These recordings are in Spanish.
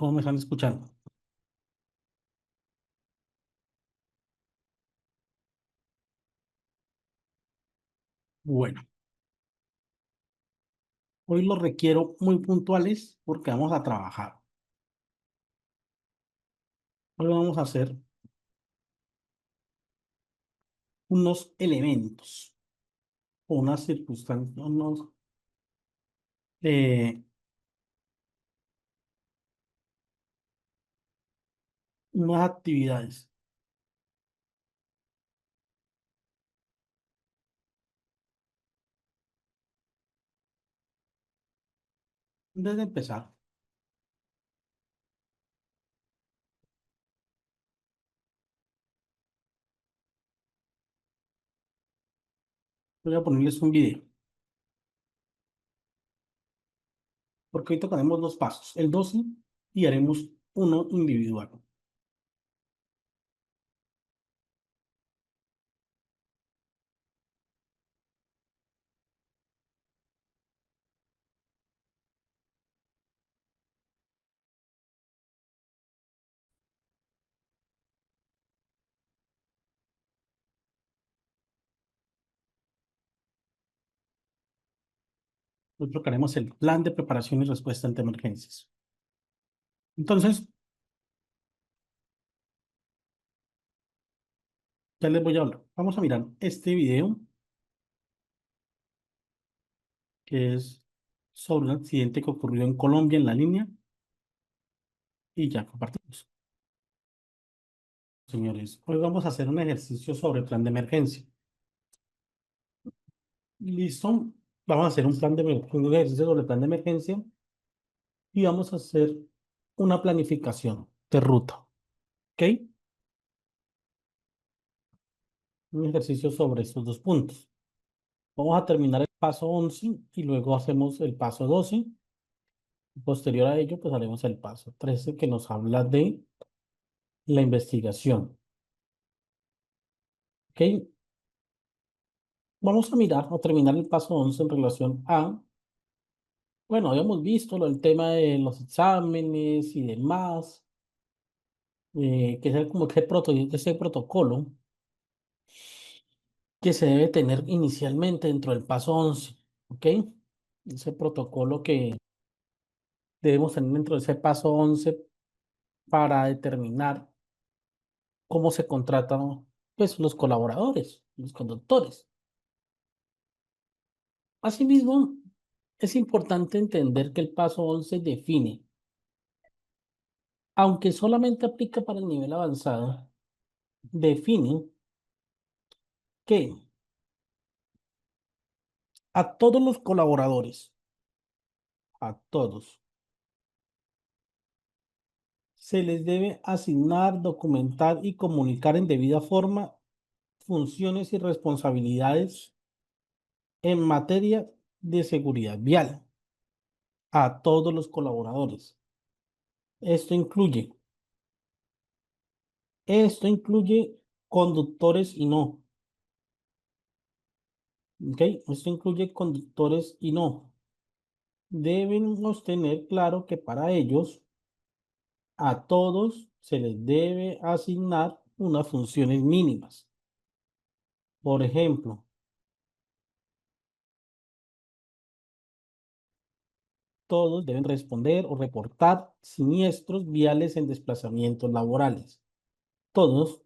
¿Cómo me están escuchando? Bueno, hoy los requiero muy puntuales porque vamos a trabajar. Hoy vamos a hacer unos elementos o unas circunstancias, eh, unas actividades. Antes de empezar, voy a ponerles un video porque hoy tocaremos dos pasos, el 12 y haremos uno individual. Hoy tocaremos el plan de preparación y respuesta ante emergencias. Entonces, ya les voy a hablar. Vamos a mirar este video que es sobre un accidente que ocurrió en Colombia en la línea y ya compartimos. Señores, hoy vamos a hacer un ejercicio sobre plan de emergencia. ¿Listo? Vamos a hacer un ejercicio sobre plan de emergencia y vamos a hacer una planificación de ruta. ¿Ok? Un ejercicio sobre estos dos puntos. Vamos a terminar el paso 11 y luego hacemos el paso 12. Posterior a ello, pues haremos el paso 13 que nos habla de la investigación. ¿Ok? Vamos a mirar o terminar el paso 11 en relación a, bueno, habíamos visto el tema de los exámenes y demás, que es como que ese protocolo que se debe tener inicialmente dentro del paso 11, ¿ok? Ese protocolo que debemos tener dentro de ese paso 11 para determinar cómo se contratan, pues, los colaboradores, los conductores. Asimismo, es importante entender que el paso 11 define, aunque solamente aplica para el nivel avanzado, define que a todos los colaboradores, a todos, se les debe asignar, documentar y comunicar en debida forma funciones y responsabilidades en materia de seguridad vial a todos los colaboradores. Esto incluye, esto incluye conductores y no, ¿ok? Esto incluye conductores y no. Debemos tener claro que para ellos, a todos se les debe asignar unas funciones mínimas. Por ejemplo, todos deben responder o reportar siniestros viales en desplazamientos laborales. Todos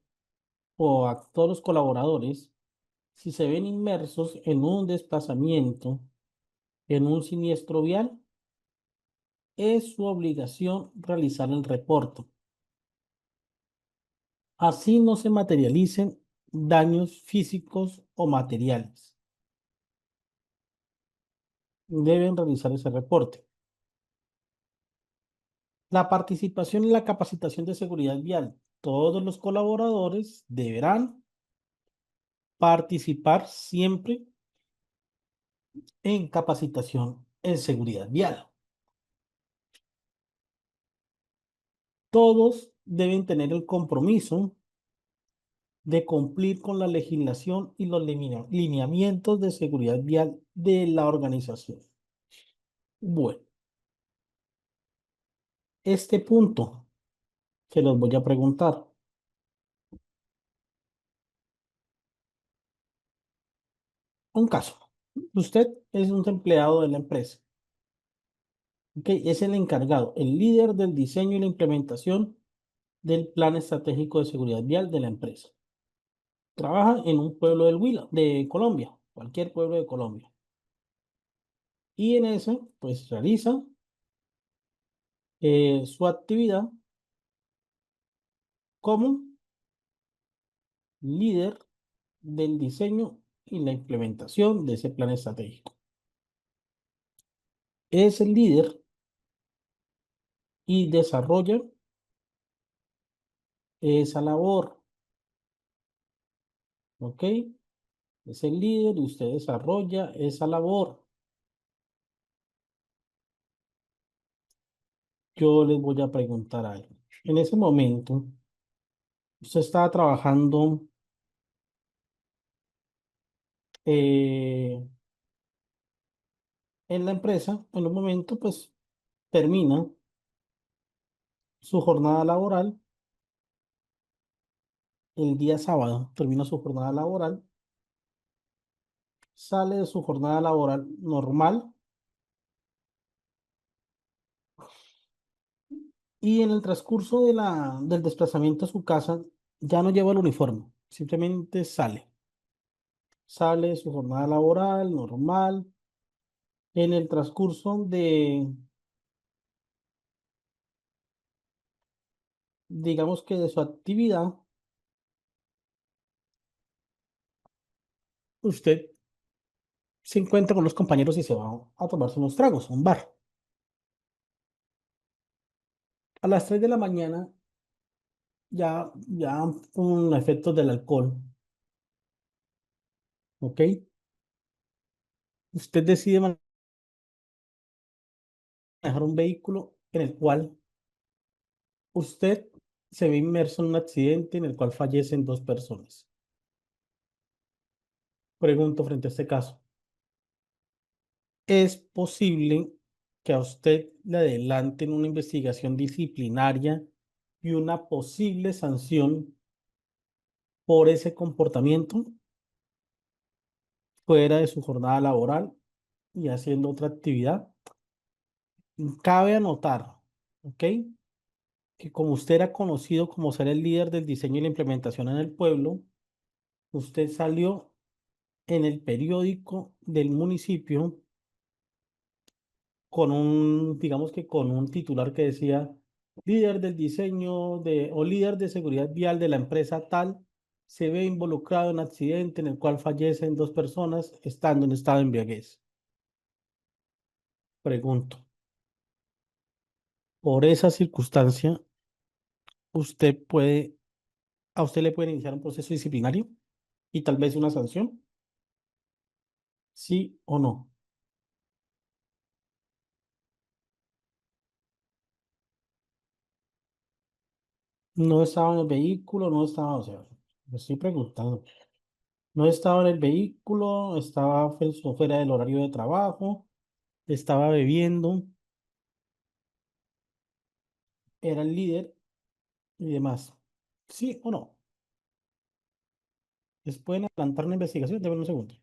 o a todos los colaboradores, si se ven inmersos en un desplazamiento, en un siniestro vial, es su obligación realizar el reporte. Así no se materialicen daños físicos o materiales. Deben realizar ese reporte. La participación en la capacitación de seguridad vial. Todos los colaboradores deberán participar siempre en capacitación en seguridad vial. Todos deben tener el compromiso de cumplir con la legislación y los lineamientos de seguridad vial de la organización. Bueno, este punto que los voy a preguntar. Un caso. Usted es un empleado de la empresa. ¿Ok? Es el encargado, el líder del diseño y la implementación del plan estratégico de seguridad vial de la empresa. Trabaja en un pueblo del Huila, de Colombia, cualquier pueblo de Colombia. Y en ese, pues realiza su actividad como líder del diseño y la implementación de ese plan estratégico. Es el líder y desarrolla esa labor, ¿ok? Es el líder y usted desarrolla esa labor. Yo les voy a preguntar algo. En ese momento, usted estaba trabajando eh, en la empresa, en un momento, pues termina su jornada laboral el día sábado, termina su jornada laboral, sale de su jornada laboral normal y en el transcurso del desplazamiento a su casa ya no lleva el uniforme, simplemente sale de su jornada laboral normal. En el transcurso digamos que de su actividad, usted se encuentra con los compañeros y se va a tomarse unos tragos a un bar. A las 3 de la mañana, ya con efectos del alcohol, ¿ok? Usted decide manejar un vehículo en el cual usted se ve inmerso en un accidente en el cual fallecen dos personas. Pregunto frente a este caso, ¿es posible que a usted le adelanten una investigación disciplinaria y una posible sanción por ese comportamiento fuera de su jornada laboral y haciendo otra actividad? Cabe anotar, ¿ok? Que como usted era conocido como ser el líder del diseño y la implementación en el pueblo, usted salió en el periódico del municipio con digamos que con un titular que decía líder del diseño o líder de seguridad vial de la empresa tal se ve involucrado en accidente en el cual fallecen dos personas estando en estado de embriaguez. Pregunto, por esa circunstancia, usted puede, a usted le pueden iniciar un proceso disciplinario y tal vez una sanción, sí o no. No estaba en el vehículo, no estaba, o sea, me estoy preguntando. No estaba en el vehículo, estaba fuera del horario de trabajo, estaba bebiendo, era el líder y demás. ¿Sí o no? ¿Les pueden adelantar una investigación? Deme un segundo.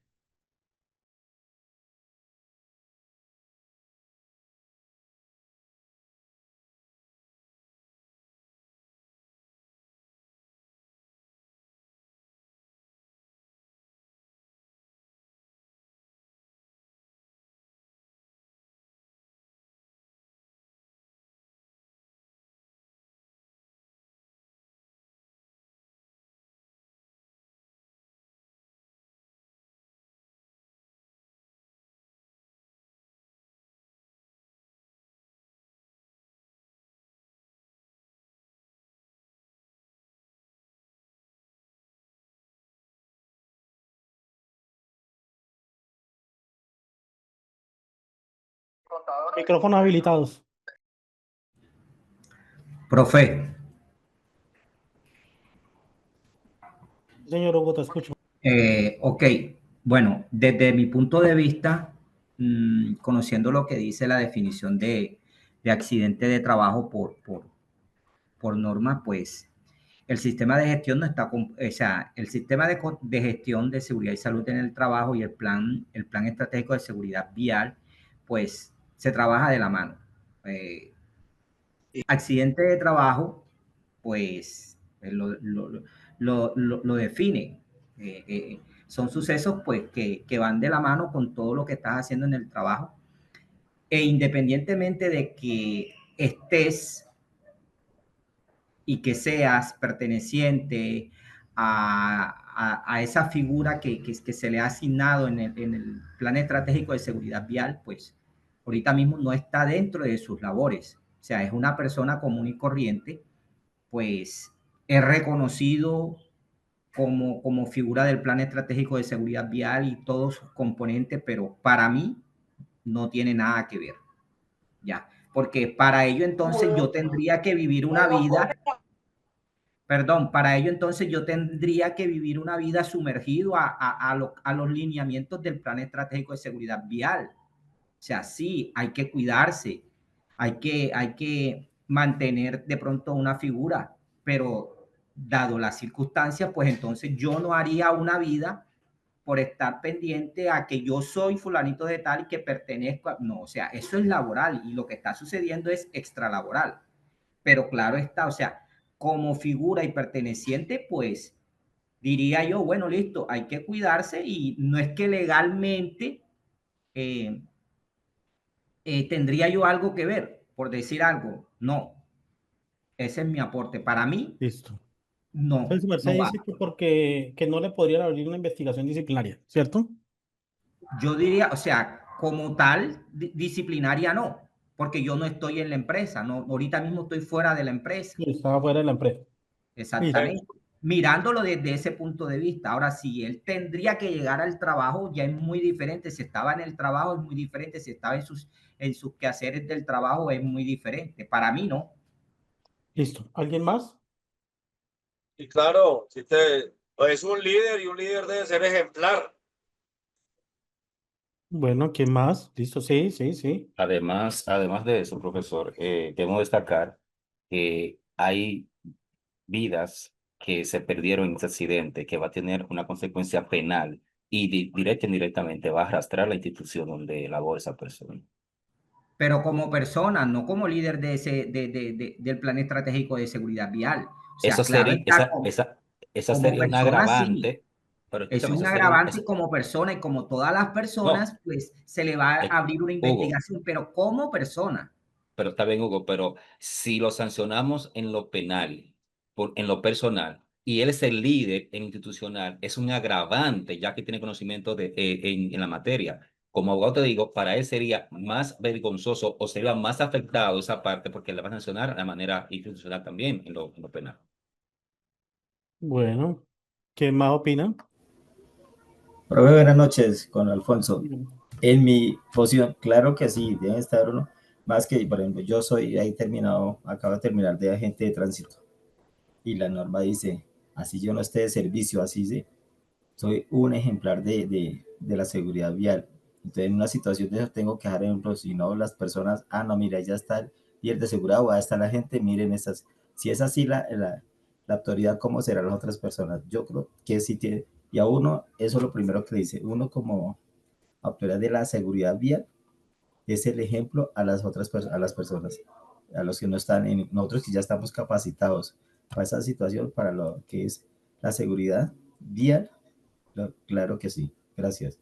Micrófonos habilitados. Profe, Señor Hugo, te escucho. ok, bueno, desde mi punto de vista, conociendo lo que dice la definición de accidente de trabajo por norma, pues el sistema de gestión no está, o sea, el sistema de gestión de seguridad y salud en el trabajo y el plan estratégico de seguridad vial, pues se trabaja de la mano. Accidente de trabajo, pues lo define. Son sucesos pues que van de la mano con todo lo que estás haciendo en el trabajo e independientemente de que estés y que seas perteneciente a esa figura que se le ha asignado en el plan estratégico de seguridad vial, pues ahorita mismo no está dentro de sus labores. O sea, es una persona común y corriente, pues es reconocido como figura del plan estratégico de seguridad vial y todos sus componentes, pero para mí no tiene nada que ver. Ya, porque para ello entonces yo tendría que vivir una vida. Perdón, para ello entonces yo tendría que vivir una vida sumergido a los lineamientos del Plan Estratégico de Seguridad Vial. O sea, sí, hay que cuidarse, hay que mantener de pronto una figura, pero dado las circunstancias, pues entonces yo no haría una vida por estar pendiente a que yo soy fulanito de tal y que pertenezco a... No, o sea, eso es laboral y lo que está sucediendo es extralaboral. Pero claro está, o sea, como figura y perteneciente, pues diría yo, bueno, listo, hay que cuidarse y no es que legalmente eh, tendría yo algo que ver, por decir algo. No, ese es mi aporte. Para mí, Listo. no, Entonces, su merced no va. dice que porque que no le podrían abrir una investigación disciplinaria, ¿cierto? Yo diría, o sea, como tal, disciplinaria no, porque yo no estoy en la empresa, no, ahorita mismo estoy fuera de la empresa. Sí, estaba fuera de la empresa. Listo. Exactamente. Mirándolo desde ese punto de vista. Ahora, si él tendría que llegar al trabajo, ya es muy diferente. Si estaba en el trabajo, es muy diferente. Si estaba en sus quehaceres del trabajo, es muy diferente. Para mí, no. Listo. ¿Alguien más? Y claro, si te, es un líder y un líder debe ser ejemplar. Bueno, ¿quién más? Listo, sí, sí, sí. Además de eso, profesor, debemos destacar que hay vidas que se perdieron en ese accidente, que va a tener una consecuencia penal y directa e indirectamente va a arrastrar la institución donde labora esa persona. Pero como persona, no como líder del plan estratégico de seguridad vial. O sea, Eso claro sería, está, esa como sería un persona, sí. agravante, pero Es escúchame, un eso sería un, agravante como persona y como todas las no, personas, pues se le va a abrir una Hugo, investigación, pero como persona. pero está bien, Hugo, pero si lo sancionamos en lo penal, en lo personal, y él es el líder en institucional, es un agravante, ya que tiene conocimiento en la materia. Como abogado te digo, para él sería más vergonzoso o sería más afectado esa parte porque le va a sancionar de manera institucional también en lo penal. Bueno, ¿quién más opina? Profe, buenas noches, con Alfonso. Dígame. En mi posición, claro que sí, debe estar uno, más que, por ejemplo, yo soy ahí terminado, acabo de terminar de agente de tránsito y la norma dice, así yo no esté de servicio, así sí, soy un ejemplar de la seguridad vial. Entonces, en una situación de eso tengo que dejar ejemplo, si no las personas, ah, no, mira, ya está y el de seguridad, o ahí está la gente, miren estas, si es así la autoridad, ¿cómo serán las otras personas? Yo creo que sí tiene, y a uno, eso es lo primero que le dice, uno como autoridad de la seguridad vial, es el ejemplo a las otras a las personas, a los que no están, en nosotros que ya estamos capacitados para esa situación, para lo que es la seguridad vial, claro que sí, gracias.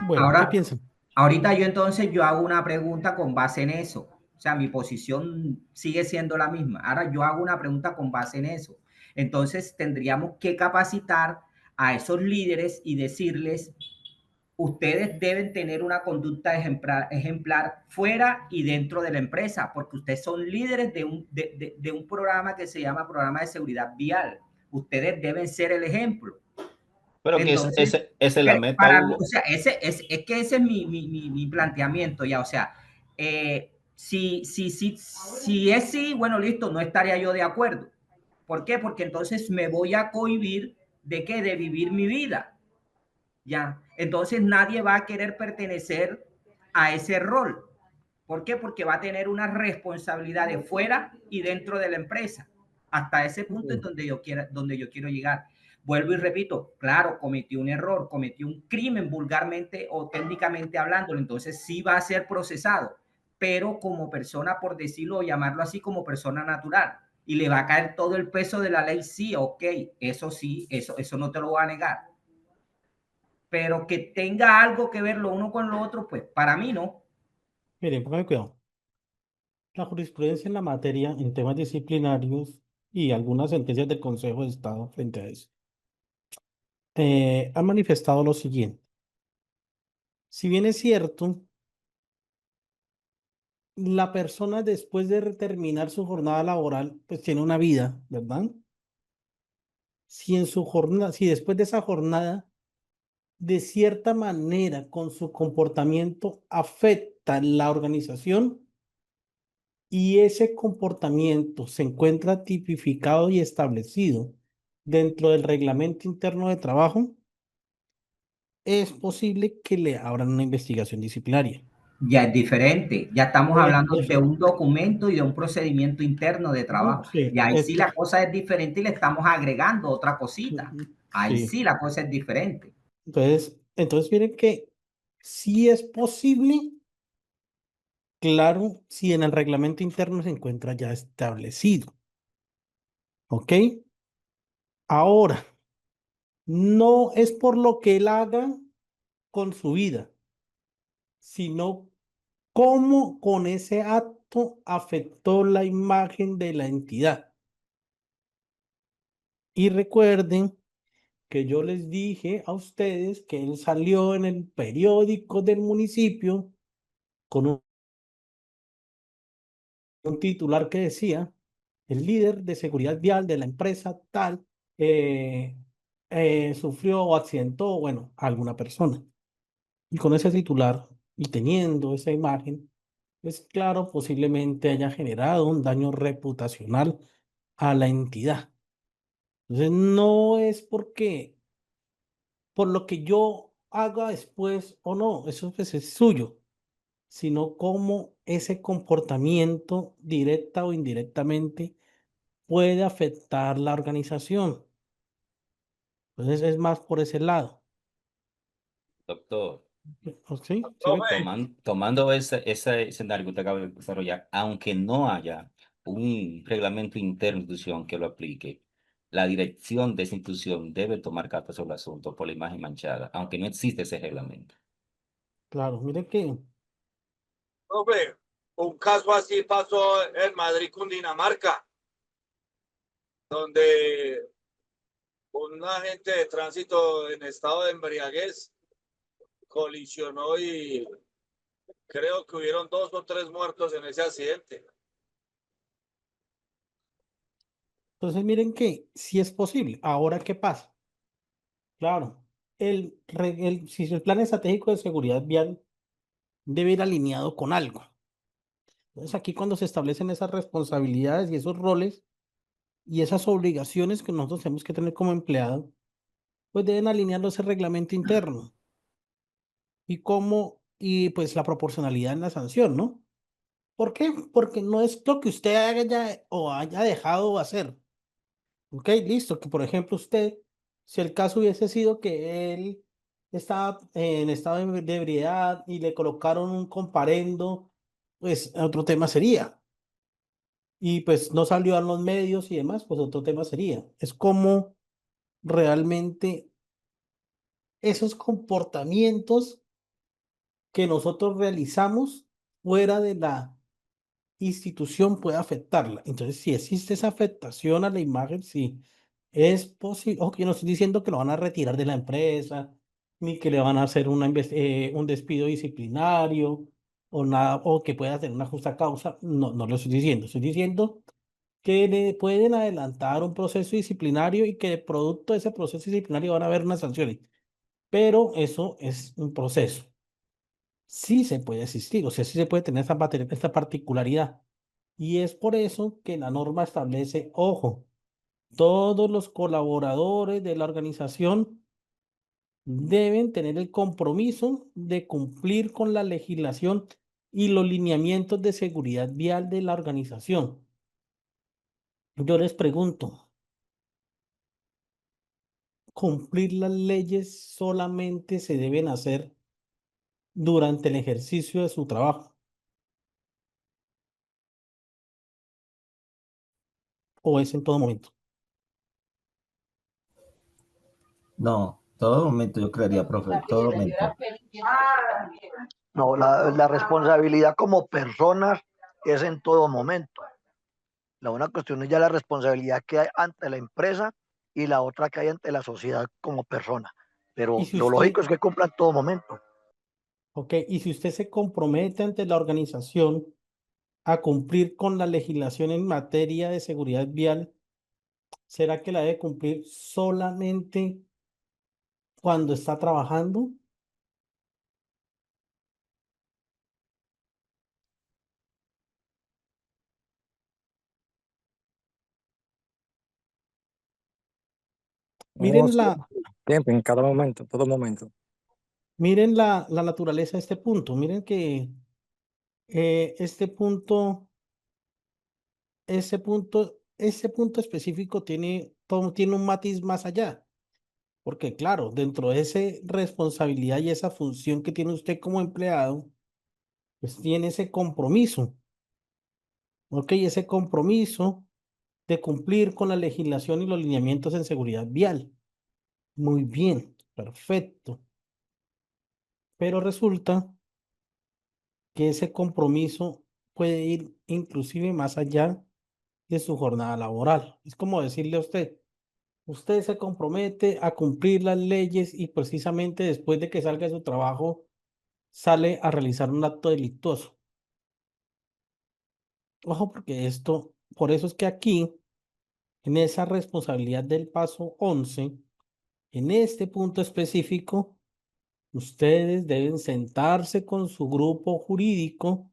Bueno, ¿qué Ahora, piensan? ahorita yo entonces yo hago una pregunta con base en eso. O sea, mi posición sigue siendo la misma. Ahora yo hago una pregunta con base en eso. Entonces tendríamos que capacitar a esos líderes y decirles, ustedes deben tener una conducta ejemplar fuera y dentro de la empresa, porque ustedes son líderes de un programa que se llama Programa de Seguridad Vial. Ustedes deben ser el ejemplo. Pero que Entonces, esa es la meta, para mí, o Hugo. sea, es que ese es mi planteamiento ya, o sea, si es sí, bueno, listo, no estaría yo de acuerdo. ¿Por qué? Porque entonces me voy a cohibir de qué, de vivir mi vida, ya. Entonces nadie va a querer pertenecer a ese rol. ¿Por qué? Porque va a tener una responsabilidad de fuera y dentro de la empresa. Hasta ese punto es donde yo quiero llegar. Vuelvo y repito, claro, cometí un error, cometí un crimen vulgarmente o técnicamente hablando, entonces sí va a ser procesado, pero como persona, por decirlo o llamarlo así, como persona natural. Y le va a caer todo el peso de la ley, sí, ok, eso sí, eso no te lo voy a negar. Pero que tenga algo que ver lo uno con lo otro, pues para mí no. Miren, pónganme cuidado. La jurisprudencia en la materia, en temas disciplinarios y algunas sentencias del Consejo de Estado frente a eso, han manifestado lo siguiente. Si bien es cierto, la persona después de terminar su jornada laboral, pues tiene una vida, ¿verdad? Si en su jornada, si después de esa jornada, de cierta manera, con su comportamiento afecta la organización y ese comportamiento se encuentra tipificado y establecido dentro del reglamento interno de trabajo, es posible que le abran una investigación disciplinaria. Ya es diferente, ya estamos hablando de Eso, un documento y de un procedimiento interno de trabajo. sí, Y ahí sí la cosa es diferente y le estamos agregando otra cosita. Ahí sí. sí la cosa es diferente. Entonces miren que sí es posible, claro, si en el reglamento interno se encuentra ya establecido. ¿Ok? Ahora, no es por lo que él haga con su vida, sino cómo con ese acto afectó la imagen de la entidad. Y recuerden que yo les dije a ustedes que él salió en el periódico del municipio con un titular que decía, el líder de seguridad vial de la empresa tal eh, sufrió o accidentó, bueno, a alguna persona. Y con ese titular y teniendo esa imagen, es claro, posiblemente haya generado un daño reputacional a la entidad. Entonces, no es porque por lo que yo haga después o no, eso pues es suyo, sino cómo ese comportamiento, directa o indirectamente, puede afectar la organización. Entonces, es más por ese lado. Doctor, ¿Sí? ¿Sí ve? Profe, tomando ese escenario que usted acaba de desarrollar, aunque no haya un reglamento interno de institución que lo aplique, la dirección de esa institución debe tomar cartas sobre el asunto por la imagen manchada, aunque no existe ese reglamento. Claro, mire que, profe, un caso así pasó en Madrid, Cundinamarca, donde un agente de tránsito en estado de embriaguez colisionó y creo que hubieron 2 o 3 muertos en ese accidente. entonces miren que sí es posible. Ahora, ¿qué pasa? Claro, si el plan estratégico de seguridad vial debe ir alineado con algo. Entonces, aquí cuando se establecen esas responsabilidades y esos roles y esas obligaciones que nosotros tenemos que tener como empleados, pues deben alinearlo a ese reglamento interno y pues la proporcionalidad en la sanción, ¿no? ¿Por qué? Porque no es lo que usted haya o haya dejado de hacer. Ok, listo, que por ejemplo usted, si el caso hubiese sido que él estaba en estado de ebriedad y le colocaron un comparendo, pues otro tema sería. Y pues no salió a los medios y demás, pues otro tema sería. Es como realmente esos comportamientos que nosotros realizamos fuera de la institución puede afectarla. Entonces, si existe esa afectación a la imagen, sí, es posible. Ojo, yo no estoy diciendo que lo van a retirar de la empresa, ni que le van a hacer un despido disciplinario o nada, o que pueda tener una justa causa. No, no lo estoy diciendo. Estoy diciendo que le pueden adelantar un proceso disciplinario y que de producto de ese proceso disciplinario van a haber unas sanciones. Pero eso es un proceso. Sí se puede existir, o sea, sí se puede tener esta particularidad. Y es por eso que la norma establece, ojo, todos los colaboradores de la organización deben tener el compromiso de cumplir con la legislación y los lineamientos de seguridad vial de la organización. Yo les pregunto, ¿cumplir las leyes solamente se deben hacer durante el ejercicio de su trabajo o es en todo momento? No, todo momento yo creería, profe, todo momento. No, la responsabilidad como personas es en todo momento. La una cuestión es ya la responsabilidad que hay ante la empresa y la otra que hay ante la sociedad como persona. Y Pero si lo usted, lógico es que cumpla en todo momento. ok, y si usted se compromete ante la organización a cumplir con la legislación en materia de seguridad vial, ¿será que la debe cumplir solamente cuando está trabajando? No, Miren sí, la, siempre, en cada momento, todo momento. miren la naturaleza de este punto. Miren que este punto, ese punto específico tiene un matiz más allá. Porque claro, dentro de esa responsabilidad y esa función que tiene usted como empleado, pues tiene ese compromiso, ¿ok? Ese compromiso de cumplir con la legislación y los lineamientos en seguridad vial. Muy bien, perfecto. Pero resulta que ese compromiso puede ir inclusive más allá de su jornada laboral. Es como decirle a usted, usted se compromete a cumplir las leyes y precisamente después de que salga de su trabajo, sale a realizar un acto delictuoso. Ojo, porque por eso es que aquí, en esa responsabilidad del paso 11, en este punto específico, ustedes deben sentarse con su grupo jurídico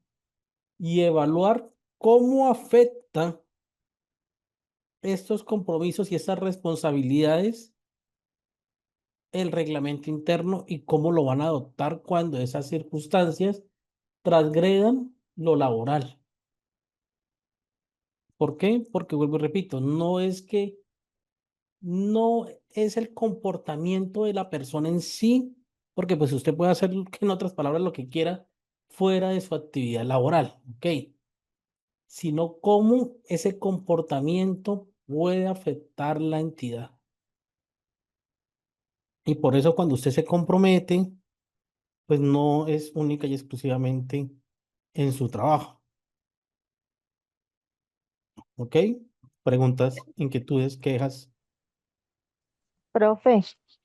y evaluar cómo afecta estos compromisos y estas responsabilidades el reglamento interno y cómo lo van a adoptar cuando esas circunstancias transgredan lo laboral. ¿Por qué? Porque vuelvo y repito, no es el comportamiento de la persona en sí, porque pues usted puede hacer, en otras palabras, lo que quiera fuera de su actividad laboral, ¿ok? Sino cómo ese comportamiento puede afectar la entidad. Y por eso cuando usted se compromete, pues no es única y exclusivamente en su trabajo, ¿ok? Preguntas, inquietudes, quejas. Profe,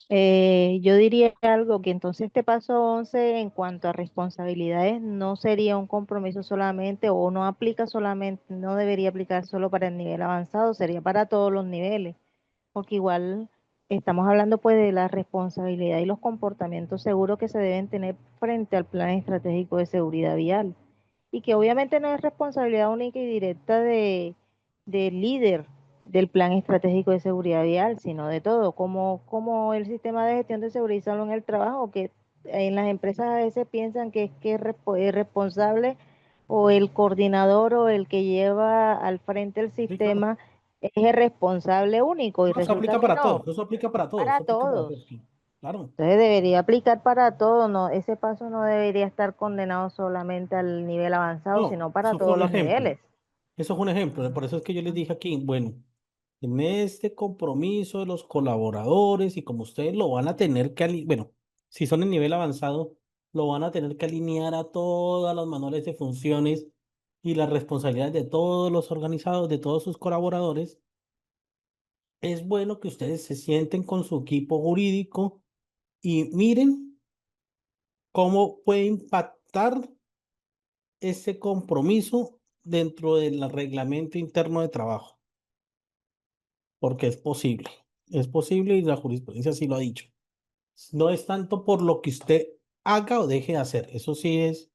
yo diría algo que entonces este paso 11 en cuanto a responsabilidades no sería un compromiso solamente o no aplica solamente, no debería aplicar solo para el nivel avanzado, sería para todos los niveles, porque igual estamos hablando pues de la responsabilidad y los comportamientos seguros que se deben tener frente al plan estratégico de seguridad vial y que obviamente no es responsabilidad única y directa del líder del plan estratégico de seguridad vial, sino de todo, como el sistema de gestión de seguridad y salud en el trabajo, que en las empresas a veces piensan que es responsable o el coordinador o el que lleva al frente el Sí, claro. sistema es el responsable único y No, eso resulta aplica que para no, todos, eso aplica para todos, para eso aplica para todos, todos. sí. Claro. Entonces debería aplicar para todo, no, ese paso no debería estar condenado solamente al nivel avanzado, No, sino para eso fue todos un los ejemplo. niveles. Eso fue un ejemplo. Por eso es que yo les dije aquí, bueno, en este compromiso de los colaboradores y como ustedes lo van a tener que, bueno, si son en nivel avanzado, lo van a tener que alinear a todas las manuales de funciones y las responsabilidades de todos los organizados, de todos sus colaboradores. Es bueno que ustedes se sienten con su equipo jurídico y miren cómo puede impactar ese compromiso dentro del reglamento interno de trabajo, porque es posible y la jurisprudencia sí lo ha dicho. No es tanto por lo que usted haga o deje de hacer, eso sí es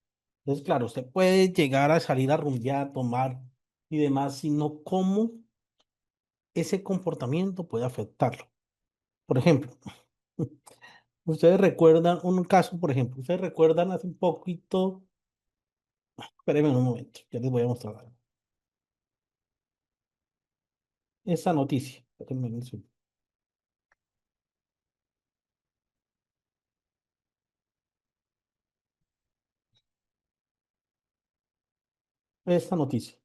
claro, usted puede llegar a salir a rumbear, tomar y demás, sino cómo ese comportamiento puede afectarlo. Por ejemplo, Ustedes recuerdan un caso, por ejemplo, ustedes recuerdan hace un poquito, espérenme un momento, ya les voy a mostrar algo. Esa noticia, espérenme un segundo. Esta noticia.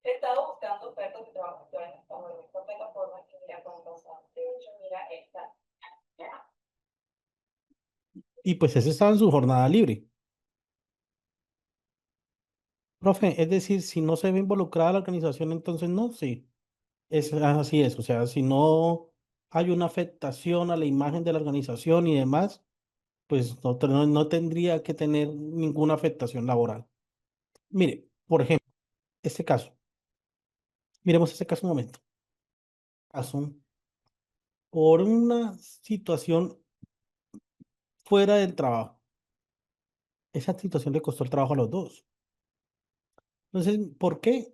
He estado buscando ofertas de trabajo actuales en esta plataforma que mira con pasado. De hecho, mira esta. Y pues ese estaba en su jornada libre. Profe, es decir, si no se ve involucrada la organización, entonces no, sí. Es así es, o sea, si no hay una afectación a la imagen de la organización y demás, pues no tendría que tener ninguna afectación laboral. Mire, por ejemplo, este caso, miremos este caso un momento. Caso, por una situación fuera del trabajo, esa situación le costó el trabajo a los dos. Entonces, ¿por qué?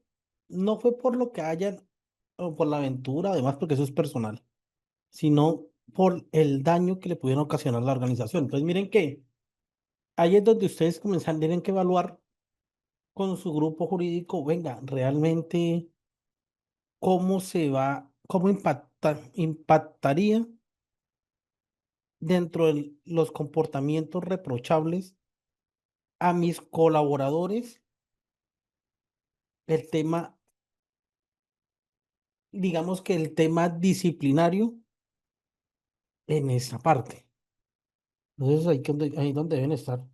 No fue por lo que hayan, o por la aventura, además porque eso es personal, sino por el daño que le pudieron ocasionar a la organización. Entonces, miren que ahí es donde ustedes comienzan, tienen que evaluar con su grupo jurídico, venga, realmente cómo se va, cómo impactaría dentro de los comportamientos reprochables a mis colaboradores el tema, digamos que el tema disciplinario en esa parte. Entonces ahí donde deben estar.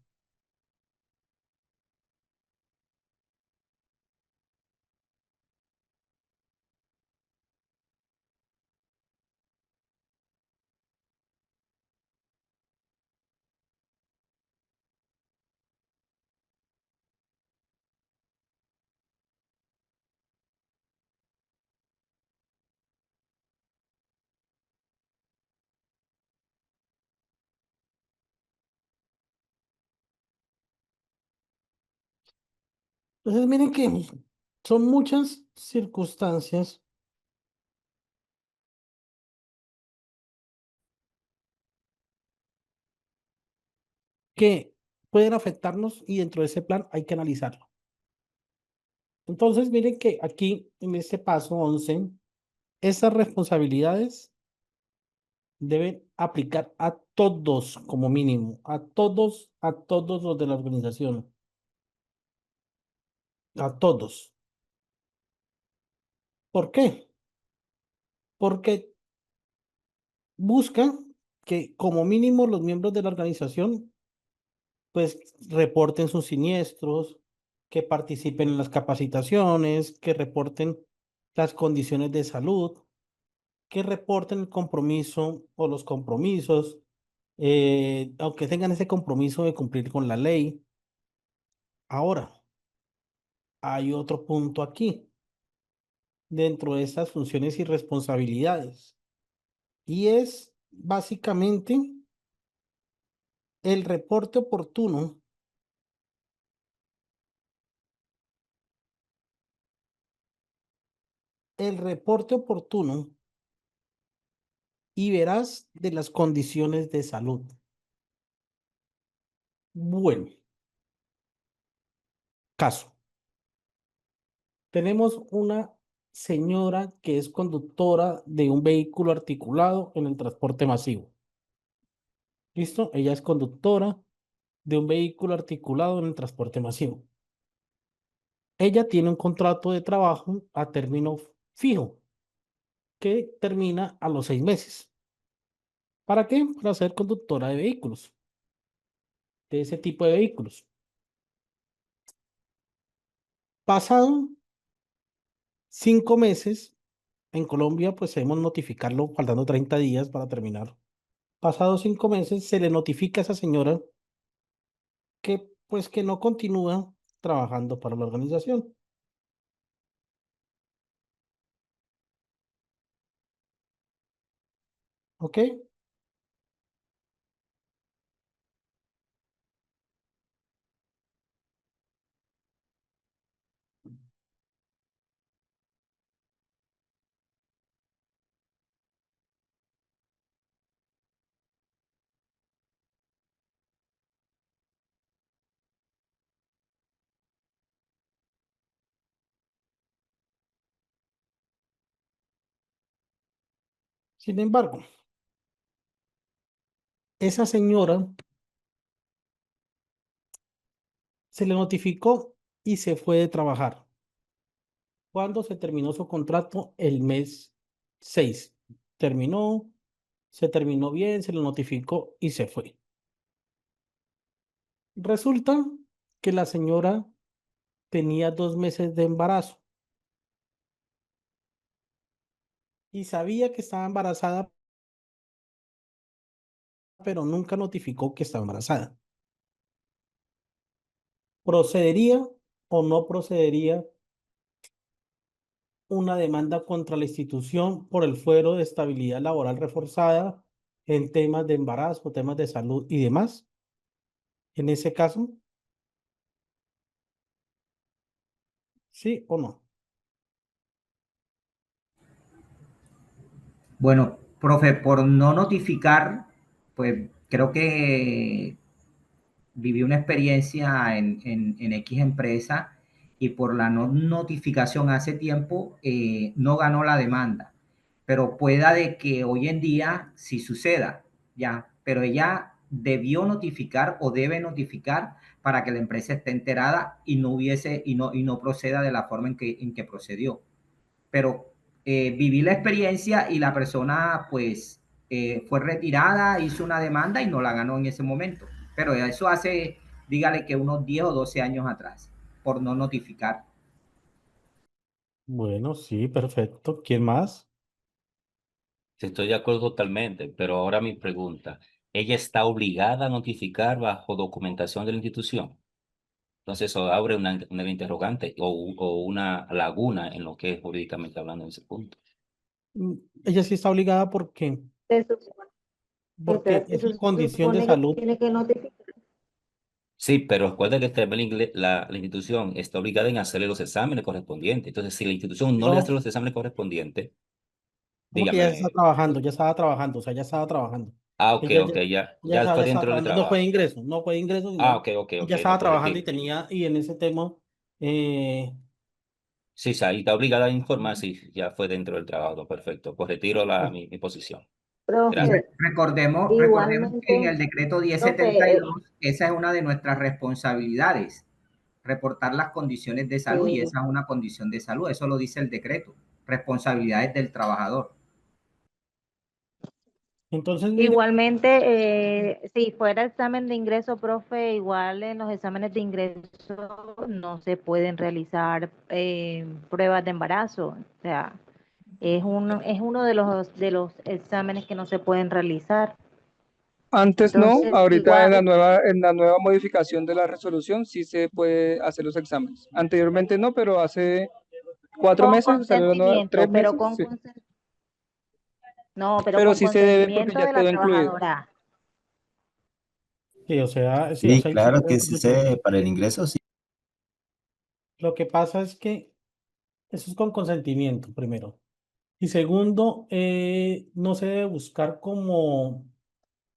Entonces miren que son muchas circunstancias que pueden afectarnos y dentro de ese plan hay que analizarlo. Entonces, miren que aquí en este paso 11 esas responsabilidades deben aplicar a todos como mínimo, a todos los de la organización, a todos. ¿Por qué? Porque buscan que como mínimo los miembros de la organización pues reporten sus siniestros, que participen en las capacitaciones, que reporten las condiciones de salud, que reporten el compromiso o los compromisos, aunque tengan ese compromiso de cumplir con la ley. Ahora, hay otro punto aquí, dentro de estas funciones y responsabilidades, y es básicamente el reporte oportuno, el reporte oportuno y verás de las condiciones de salud. Bueno, caso. Tenemos una señora que es conductora de un vehículo articulado en el transporte masivo. ¿Listo? Ella es conductora de un vehículo articulado en el transporte masivo. Ella tiene un contrato de trabajo a término fijo que termina a los 6 meses. ¿Para qué? Para ser conductora de vehículos, de ese tipo de vehículos. Pasado 5 meses, en Colombia, pues debemos notificarlo faltando 30 días para terminar. Pasados 5 meses, se le notifica a esa señora que, pues, que no continúa trabajando para la organización. ¿Ok? Sin embargo, esa señora se le notificó y se fue de trabajar. ¿Cuándo se terminó su contrato? El mes 6. Terminó, se terminó bien, se le notificó y se fue. Resulta que la señora tenía 2 meses de embarazo y sabía que estaba embarazada, pero nunca notificó que estaba embarazada. ¿Procedería o no procedería una demanda contra la institución por el fuero de estabilidad laboral reforzada en temas de embarazo, temas de salud y demás? En ese caso, ¿sí o no? Bueno, profe, por no notificar, pues creo que viví una experiencia en X empresa y por la no notificación hace tiempo no ganó la demanda. Pero pueda de que hoy en día sí suceda, ya, pero ella debió notificar o debe notificar para que la empresa esté enterada y no hubiese y no proceda de la forma en que procedió. Pero viví la experiencia y la persona pues fue retirada, hizo una demanda y no la ganó en ese momento. Pero eso hace, dígale que unos 10 o 12 años atrás, por no notificar. Bueno, sí, perfecto. ¿Quién más? Estoy de acuerdo totalmente, pero ahora mi pregunta, ¿ella está obligada a notificar bajo documentación de la institución? Entonces eso abre una interrogante o una laguna en lo que es jurídicamente hablando en ese punto. Mm, Ella sí está obligada Se supone, porque exacto, es se su condición de supone que salud. tiene que notificar. Sí, pero recuerda que también la institución está obligada en hacerle los exámenes correspondientes. Entonces, si la institución no le hace No, los exámenes correspondientes, como que ya está dígame, trabajando, ya estaba trabajando, o sea, ya estaba trabajando. ok, Ella ok, ya, ya fue ya estaba dentro del trabajando, no fue de trabajo. ingreso, no fue de ingreso, Ok, sino ok, ok, ya estaba no, pues trabajando y retiro. tenía, y en ese tema, eh, Sí, sí, ahí está obligada a informar si ya fue dentro del trabajo. Perfecto, pues retiro sí. mi posición. Y Gracias. Profe, recordemos que en igualmente, el decreto profe, 1072, esa es una de nuestras responsabilidades, reportar las condiciones de salud y sí. esa es una condición de salud, eso lo dice el decreto, responsabilidades del trabajador. Entonces, mire, Igualmente, si fuera examen de ingreso, profe, igual en los exámenes de ingreso no se pueden realizar pruebas de embarazo. O sea, es uno de los exámenes que no se pueden realizar. Antes no, Entonces, ahorita igual, en la nueva modificación de la resolución sí se puede hacer los exámenes. Anteriormente no, pero hace 4 meses, salió la nueva, consentimiento, 3 meses, sí. no, pero Pero con sí se debe porque consentimiento ya de la quedó incluido. trabajadora. sí, o Sí, sea, claro que sí se, para el ingreso, sí. lo que pasa es que eso es con consentimiento, primero. Y segundo, no se debe buscar como,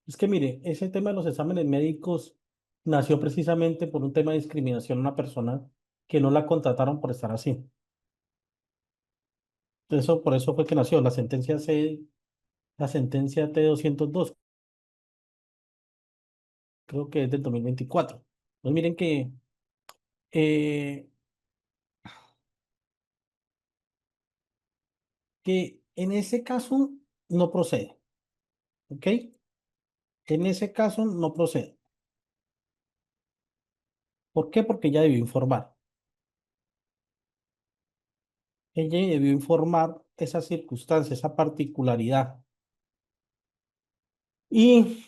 es que mire, ese tema de los exámenes médicos nació precisamente por un tema de discriminación a una persona que no la contrataron por estar así. Eso, por eso fue que nació la sentencia T-202, creo que es del 2024. Pues miren eh, que en ese caso no procede, ¿ok? En ese caso no procede. ¿Por qué? Porque ella debió informar. Ella debió informar esa circunstancia, esa particularidad. Y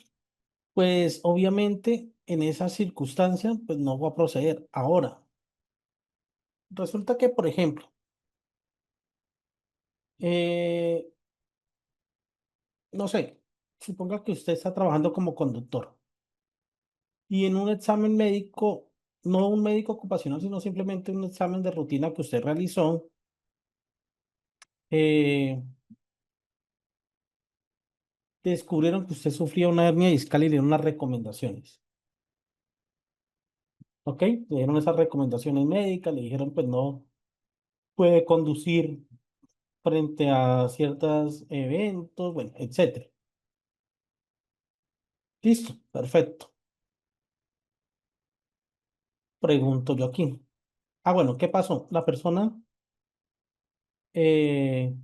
pues obviamente en esa circunstancia pues no va a proceder. Ahora, resulta que, por ejemplo, eh, no sé, suponga que usted está trabajando como conductor y en un examen médico, no un médico ocupacional, sino simplemente un examen de rutina que usted realizó, eh, descubrieron que usted sufría una hernia discal y le dieron unas recomendaciones. ¿Ok? Le dieron esas recomendaciones médicas, le dijeron pues no puede conducir frente a ciertos eventos, bueno, etcétera. Listo, perfecto. Pregunto yo aquí. Ah, bueno, ¿qué pasó? La persona eh,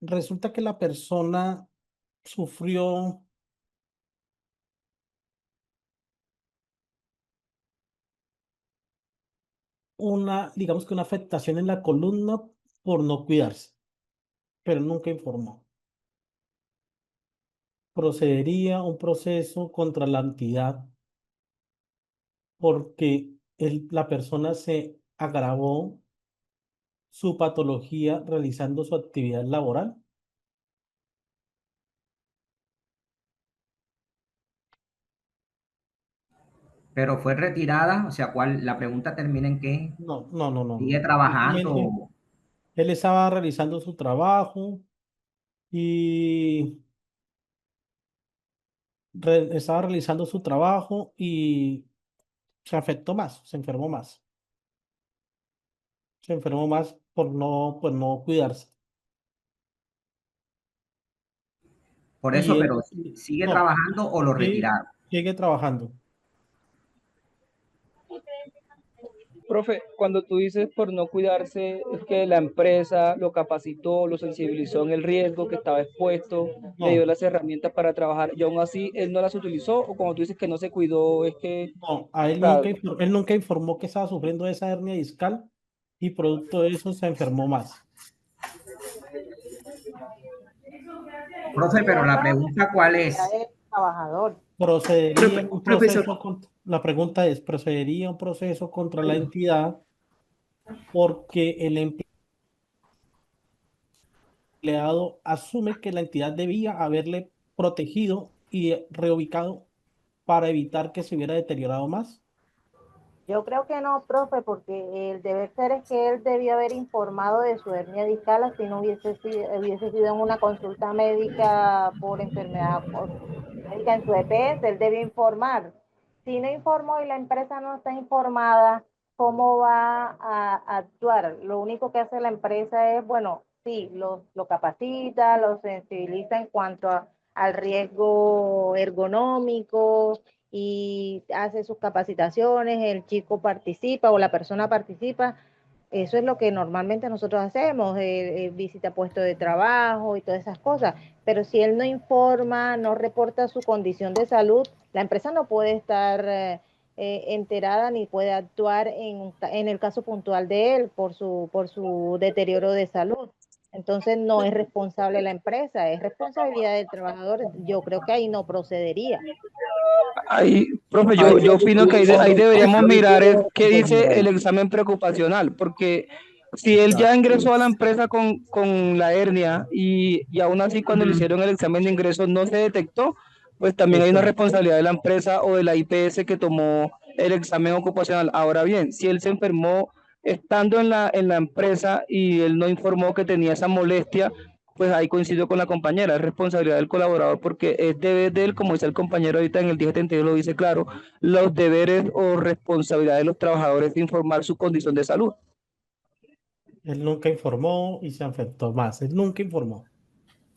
resulta que la persona sufrió digamos que una afectación en la columna por no cuidarse, pero nunca informó. Procedería un proceso contra la entidad porque la persona se agravó su patología realizando su actividad laboral. Pero fue retirada, o sea, la pregunta termina en que No, no, no, no, sigue no. Simplemente trabajando. él estaba realizando su trabajo y estaba realizando su trabajo y se afectó más, se enfermó más. Se enfermó más por no cuidarse. Por Y eso, él, pero sigue no, trabajando o lo sí, retiraron. sigue trabajando. Profe, cuando tú dices por no cuidarse, es que la empresa lo capacitó, lo sensibilizó en el riesgo que estaba expuesto, le dio No, las herramientas para trabajar y aún así él no las utilizó, o cuando tú dices que no se cuidó, es que, no, a o sea, él nunca informó que estaba sufriendo esa hernia discal y producto de eso se enfermó más. Profe, pero la pregunta ¿cuál es? Trabajador. Procedería un Profesor, proceso la pregunta es, ¿procedería un proceso contra la entidad porque el empleado asume que la entidad debía haberle protegido y reubicado para evitar que se hubiera deteriorado más? Yo creo que no, profe, porque el deber ser es que él debió haber informado de su hernia discal, así no hubiese sido en una consulta médica por enfermedad médica en su EPS, él debió informar. Si no informó y la empresa no está informada, ¿cómo va a actuar? Lo único que hace la empresa es, bueno, sí, lo capacita, lo sensibiliza en cuanto al riesgo ergonómico, y hace sus capacitaciones, el chico participa o la persona participa. Eso es lo que normalmente nosotros hacemos, visita puesto de trabajo y todas esas cosas. Pero si él no informa, no reporta su condición de salud, la empresa no puede estar enterada ni puede actuar en el caso puntual de él por su deterioro de salud. Entonces no es responsable la empresa, es responsabilidad del trabajador. Yo creo que ahí no procedería. ahí, profe, ahí yo opino que ahí deberíamos mirar es qué dice el es examen preocupacional, porque si él ya ingresó a la empresa con la hernia y aún así cuando le hicieron el examen de ingreso no se detectó, pues también hay una Exacto. responsabilidad de la empresa o de la IPS que tomó el examen ocupacional. Ahora bien, si él se enfermó estando en la empresa y él no informó que tenía esa molestia, pues ahí coincido con la compañera, es responsabilidad del colaborador porque es deber de él, como dice el compañero ahorita en el 1072 lo dice claro, los deberes o responsabilidad de los trabajadores de informar su condición de salud. Él nunca informó y se afectó más. Él nunca informó.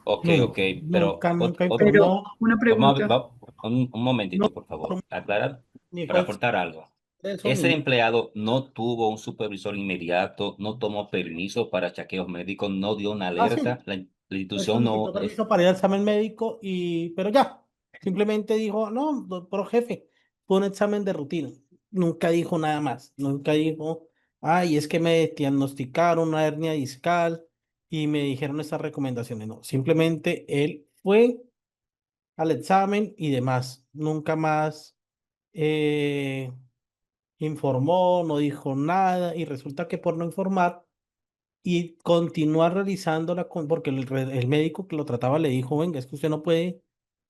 Ok, Nunca, ok, pero nunca pero informó. una vamos a ver, pregunta. un No momentito, por favor. informó Aclarar ni para fue aportar algo. eso Ese ni empleado no tuvo un supervisor inmediato, no tomó permiso para chequeos médicos, no dio una sí. alerta, la Él institución solicitó no es... permiso para ir al examen médico pero ya. Simplemente dijo, no, doctor jefe, fue un examen de rutina. Nunca dijo nada más. Nunca dijo, ay, es que me diagnosticaron una hernia discal y me dijeron estas recomendaciones. No, simplemente él fue al examen y demás. Nunca más eh, informó, no dijo nada y resulta que por no informar y continuar realizándola, porque el médico que lo trataba le dijo, venga, es que usted no puede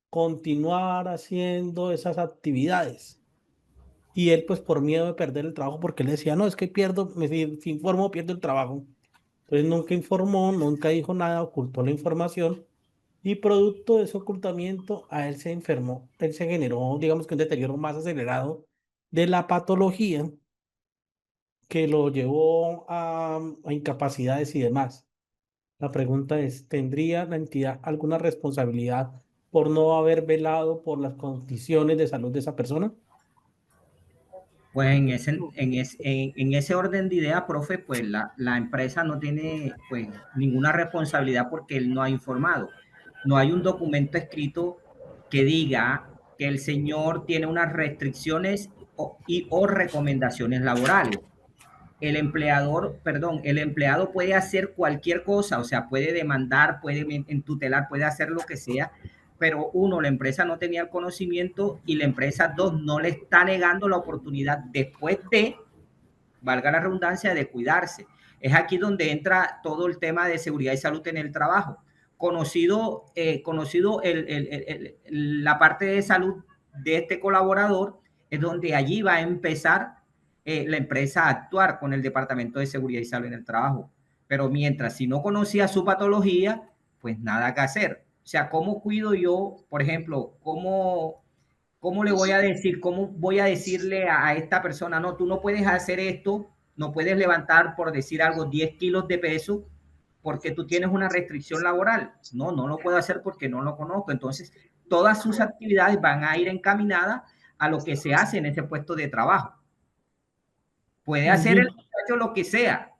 continuar haciendo esas actividades. Y él pues por miedo de perder el trabajo, porque él decía, no, es que pierdo, si informo, pierdo el trabajo. Entonces nunca informó, nunca dijo nada, ocultó la información Y producto de ese ocultamiento, a él se enfermó, él se generó, digamos que un deterioro más acelerado de la patología que lo llevó a incapacidades y demás. La pregunta es, ¿tendría la entidad alguna responsabilidad por no haber velado por las condiciones de salud de esa persona? Pues en ese orden de ideas, profe, pues la empresa no tiene pues ninguna responsabilidad porque él no ha informado. No hay un documento escrito que diga que el señor tiene unas restricciones o recomendaciones laborales. El empleado puede hacer cualquier cosa, o sea, puede demandar, puede entutelar, puede hacer lo que sea, pero uno, la empresa no tenía el conocimiento y la empresa, dos, no le está negando la oportunidad después de, valga la redundancia, de cuidarse. Es aquí donde entra todo el tema de seguridad y salud en el trabajo. Conocido la parte de salud de este colaborador, es donde allí va a empezar la empresa a actuar con el Departamento de Seguridad y Salud en el Trabajo. Pero mientras, si no conocía su patología, pues nada que hacer. O sea, ¿cómo cuido yo, por ejemplo, cómo le voy a decir, cómo voy a decirle a esta persona, no, tú no puedes hacer esto, no puedes levantar, por decir algo, 10 kilos de peso porque tú tienes una restricción laboral? No, no lo puedo hacer porque no lo conozco. Entonces, todas sus actividades van a ir encaminadas a lo que se hace en ese puesto de trabajo. Puede hacer el muchacho lo que sea,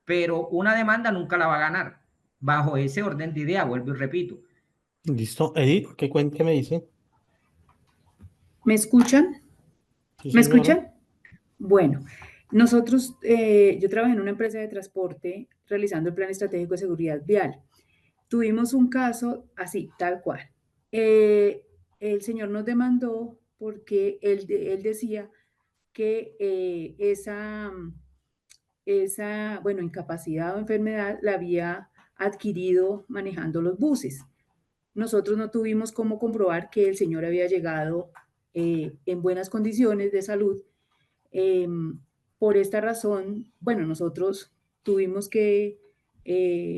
pero una demanda nunca la va a ganar. Bajo ese orden de idea, vuelvo y repito. Listo. Edith, ¿qué me dice? ¿Me escuchan? Sí, ¿Me señora. escuchan? Bueno, nosotros, yo trabajé en una empresa de transporte realizando el plan estratégico de seguridad vial. Tuvimos un caso así, tal cual. El señor nos demandó porque él decía que bueno, incapacidad o enfermedad la había adquirido manejando los buses. Nosotros no tuvimos cómo comprobar que el señor había llegado en buenas condiciones de salud. Por esta razón, bueno, nosotros tuvimos que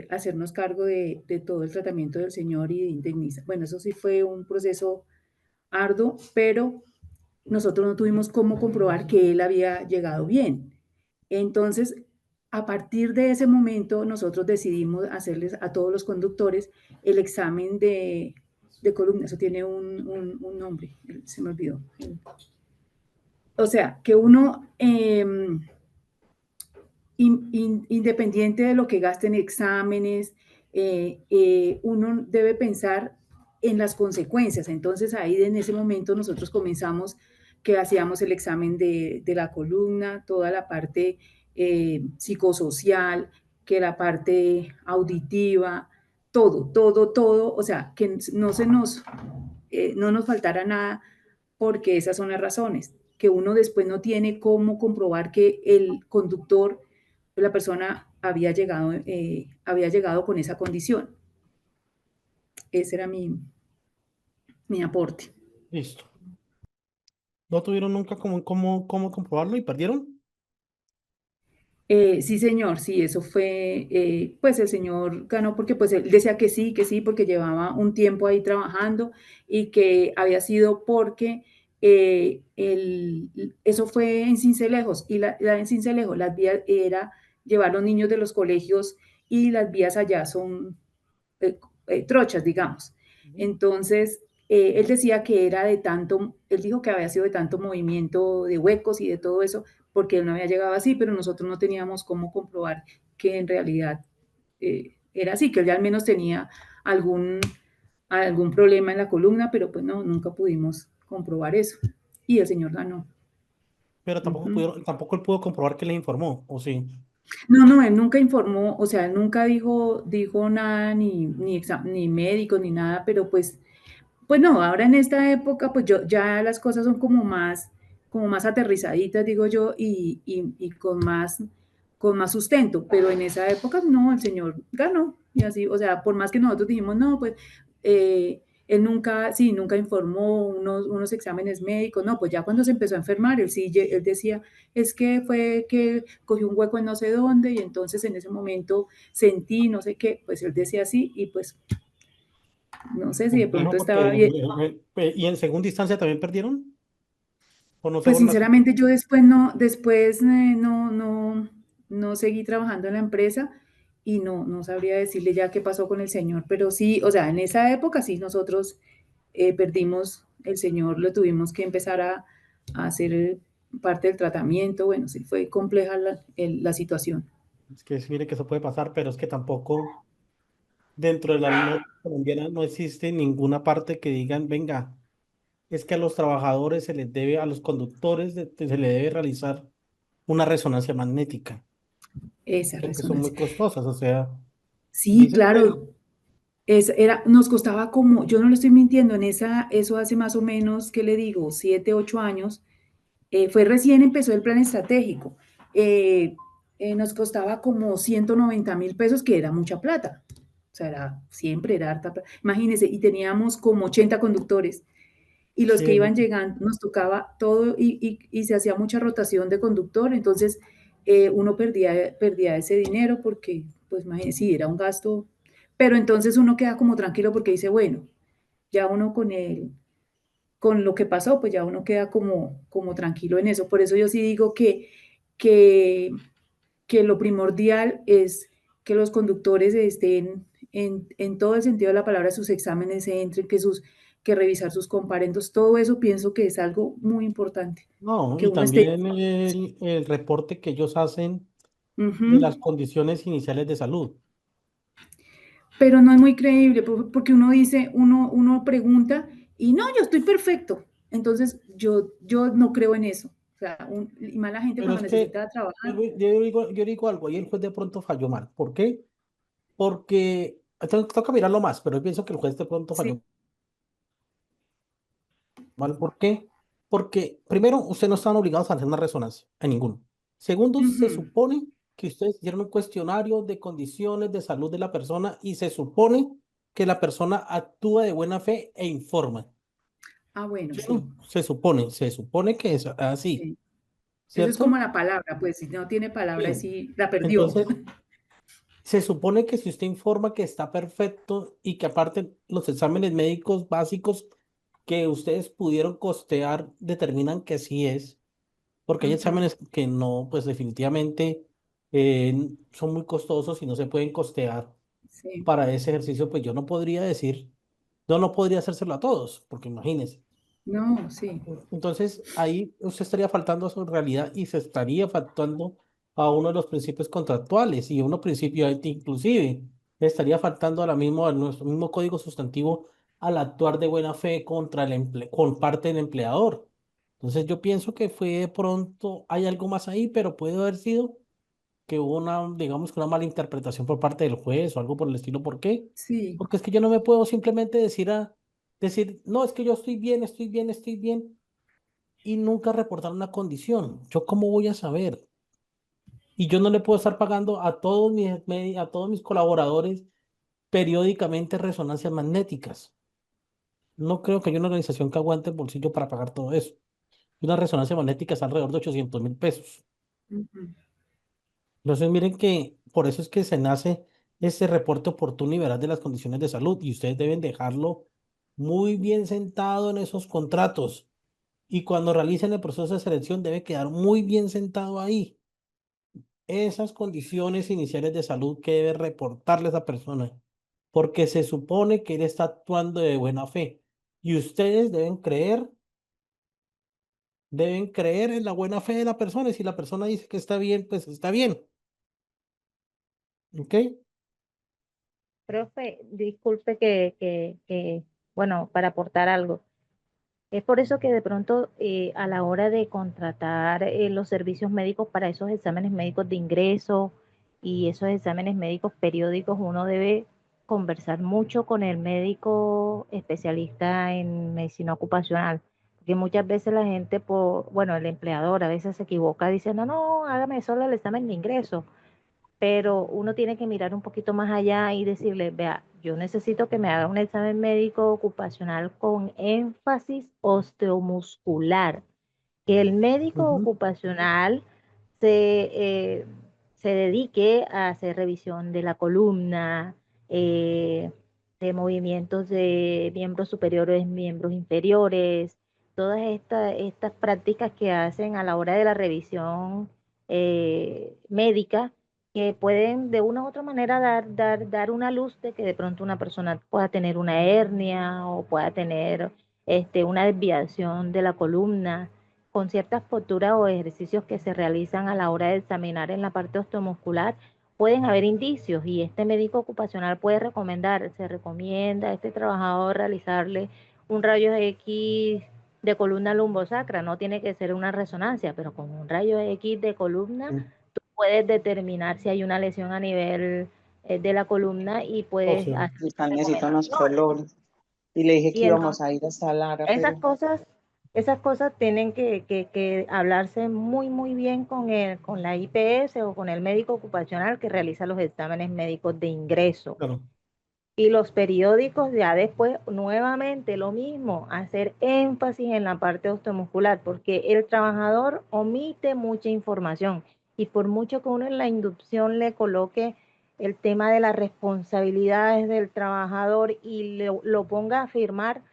hacernos cargo de todo el tratamiento del señor y de indemnizar. Bueno, eso sí fue un proceso arduo, pero nosotros no tuvimos cómo comprobar que él había llegado bien. Entonces, a partir de ese momento, nosotros decidimos hacerles a todos los conductores el examen de columna. Eso tiene un nombre, se me olvidó. O sea, que uno, independiente de lo que gaste en exámenes, uno debe pensar en las consecuencias. Entonces, ahí en ese momento nosotros comenzamos que hacíamos el examen de la columna, toda la parte psicosocial, que la parte auditiva, todo, o sea, que no nos faltara nada, porque esas son las razones, que uno después no tiene cómo comprobar que el conductor, la persona había llegado con esa condición. Ese era mi aporte. Listo. ¿No tuvieron nunca cómo comprobarlo y perdieron? Sí, señor, sí, eso fue, pues el señor ganó porque pues él decía que sí, porque llevaba un tiempo ahí trabajando y que había sido porque eso fue en Sincelejo y en Sincelejo las vías era llevar a los niños de los colegios y las vías allá son trochas, digamos. Entonces, él decía que era él dijo que había sido de tanto movimiento de huecos y de todo eso, porque él no había llegado así, pero nosotros no teníamos cómo comprobar que en realidad era así, que él ya al menos tenía algún problema en la columna, pero pues no, nunca pudimos comprobar eso. Y el señor ganó. Pero tampoco él pudo comprobar que le informó, ¿o sí? No, él nunca informó, o sea, él nunca dijo nada, ni médico, ni nada, pero pues no, ahora en esta época, pues ya las cosas son como más aterrizaditas, digo yo, y con más sustento, pero en esa época no, el señor ganó, y así, o sea, por más que nosotros dijimos, no, pues, él nunca informó unos exámenes médicos, no, pues ya cuando se empezó a enfermar, él decía, es que fue que cogió un hueco en no sé dónde, y entonces en ese momento sentí no sé qué, pues él decía así, y pues No sé si de Complejo pronto estaba porque, bien. ¿y en segunda instancia también perdieron? ¿O no se Pues fueron a... sinceramente yo después no seguí trabajando en la empresa y no sabría decirle ya qué pasó con el señor, pero sí, o sea, en esa época sí nosotros perdimos el señor, lo tuvimos que empezar a hacer parte del tratamiento, bueno, sí fue compleja la situación. Es que mire que eso puede pasar, pero es que tampoco dentro de la norma colombiana no existe ninguna parte que digan, venga, es que a los trabajadores se les debe, a los conductores se le debe realizar una resonancia magnética, Esa porque son muy resonancia. costosas, o sea, Sí, dicen, bueno, claro, nos costaba como, yo no le estoy mintiendo, eso hace más o menos, ¿qué le digo? 7, 8 años. Fue recién empezó el plan estratégico. Nos costaba como 190.000 pesos, que era mucha plata. O sea, siempre era harta plata. Imagínense, y teníamos como 80 conductores. Y los sí, que iban llegando, nos tocaba todo y se hacía mucha rotación de conductor. Entonces, uno perdía ese dinero porque, pues, imagínense, sí, era un gasto. Pero entonces uno queda como tranquilo porque dice, bueno, ya uno con lo que pasó, pues ya uno queda como tranquilo en eso. Por eso yo sí digo que, que lo primordial es que los conductores estén en todo el sentido de la palabra, sus exámenes se entren, que revisar sus comparendos, todo eso pienso que es algo muy importante, no, que y uno esté. también el reporte que ellos hacen de Ujú. las condiciones iniciales de salud. Pero no es muy creíble porque uno dice, uno pregunta y no, yo estoy perfecto. Entonces yo no creo en eso. O sea, y más la gente Pero cuando es que necesita trabajar. yo digo algo, ahí el juez de pronto falló mal. ¿Por qué? Porque tengo que mirarlo más, pero yo pienso que el juez de pronto Sí. falló mal. ¿Por qué? Porque primero, ustedes no estaban obligados a hacer una resonancia, a ninguno. Segundo, se Ujú. supone que ustedes hicieron un cuestionario de condiciones de salud de la persona y se supone que la persona actúa de buena fe e informa. Ah, bueno, ¿Sí o sí, no? Se supone que es así, sí. Eso es como ¿cierto? la palabra, pues si no tiene palabra, Sí. sí la perdió. Entonces, se supone que si usted informa que está perfecto y que aparte los exámenes médicos básicos que ustedes pudieron costear determinan que sí es, porque hay Ujú. exámenes que no, pues definitivamente son muy costosos y no se pueden costear Sí. para ese ejercicio, pues yo no podría decir, yo no podría hacérselo a todos, porque imagínense. No, sí. Entonces, ahí usted estaría faltando a su realidad y se estaría faltando a uno de los principios contractuales y uno principio inclusive estaría faltando a nuestro mismo código sustantivo al actuar de buena fe contra con parte del empleador. Entonces, yo pienso que fue de pronto, hay algo más ahí, pero puede haber sido que hubo una, digamos que una mala interpretación por parte del juez o algo por el estilo. ¿Por qué? Sí. Porque es que yo no me puedo simplemente decir, no, es que yo estoy bien, estoy bien, estoy bien y nunca reportar una condición. ¿Yo cómo voy a saber? Y yo no le puedo estar pagando a todos mis colaboradores periódicamente resonancias magnéticas. No creo que haya una organización que aguante el bolsillo para pagar todo eso. Una resonancia magnética es alrededor de 800.000 pesos. Ujú. Entonces, miren que por eso es que se nace este reporte oportuno y veraz de las condiciones de salud y ustedes deben dejarlo muy bien sentado en esos contratos. Y cuando realicen el proceso de selección debe quedar muy bien sentado ahí esas condiciones iniciales de salud que debe reportarle a esa persona, porque se supone que él está actuando de buena fe y ustedes deben creer en la buena fe de la persona y si la persona dice que está bien, pues está bien, ¿ok? Profe, disculpe bueno, para aportar algo. Es por eso que de pronto a la hora de contratar los servicios médicos para esos exámenes médicos de ingreso y esos exámenes médicos periódicos, uno debe conversar mucho con el médico especialista en medicina ocupacional, porque muchas veces la gente, bueno, el empleador a veces se equivoca diciendo, no, hágame solo el examen de ingreso, pero uno tiene que mirar un poquito más allá y decirle, vea, yo necesito que me haga un examen médico ocupacional con énfasis osteomuscular, que el médico Ujú. ocupacional se, eh, se dedique a hacer revisión de la columna, eh, movimientos de miembros superiores, miembros inferiores, todas estas prácticas que hacen a la hora de la revisión médica, que pueden de una u otra manera dar una luz de que de pronto una persona pueda tener una hernia o pueda tener una desviación de la columna, con ciertas posturas o ejercicios que se realizan a la hora de examinar en la parte osteomuscular. Pueden haber indicios y este médico ocupacional puede recomendar, se recomienda a este trabajador realizarle un rayo X de columna lumbosacra, no tiene que ser una resonancia, pero con un rayo X de columna tú puedes determinar si hay una lesión a nivel de la columna y puedes Óseo. hacer Necesito unos recomendaciones. colores. Y le dije que Y íbamos entonces a ir hasta Lara, esas pero cosas tienen que hablarse muy bien con la IPS o con el médico ocupacional que realiza los exámenes médicos de ingreso. Claro. Y los periódicos ya después, nuevamente lo mismo, hacer énfasis en la parte osteomuscular, porque el trabajador omite mucha información y por mucho que uno en la inducción le coloque el tema de las responsabilidades del trabajador y lo ponga a firmar,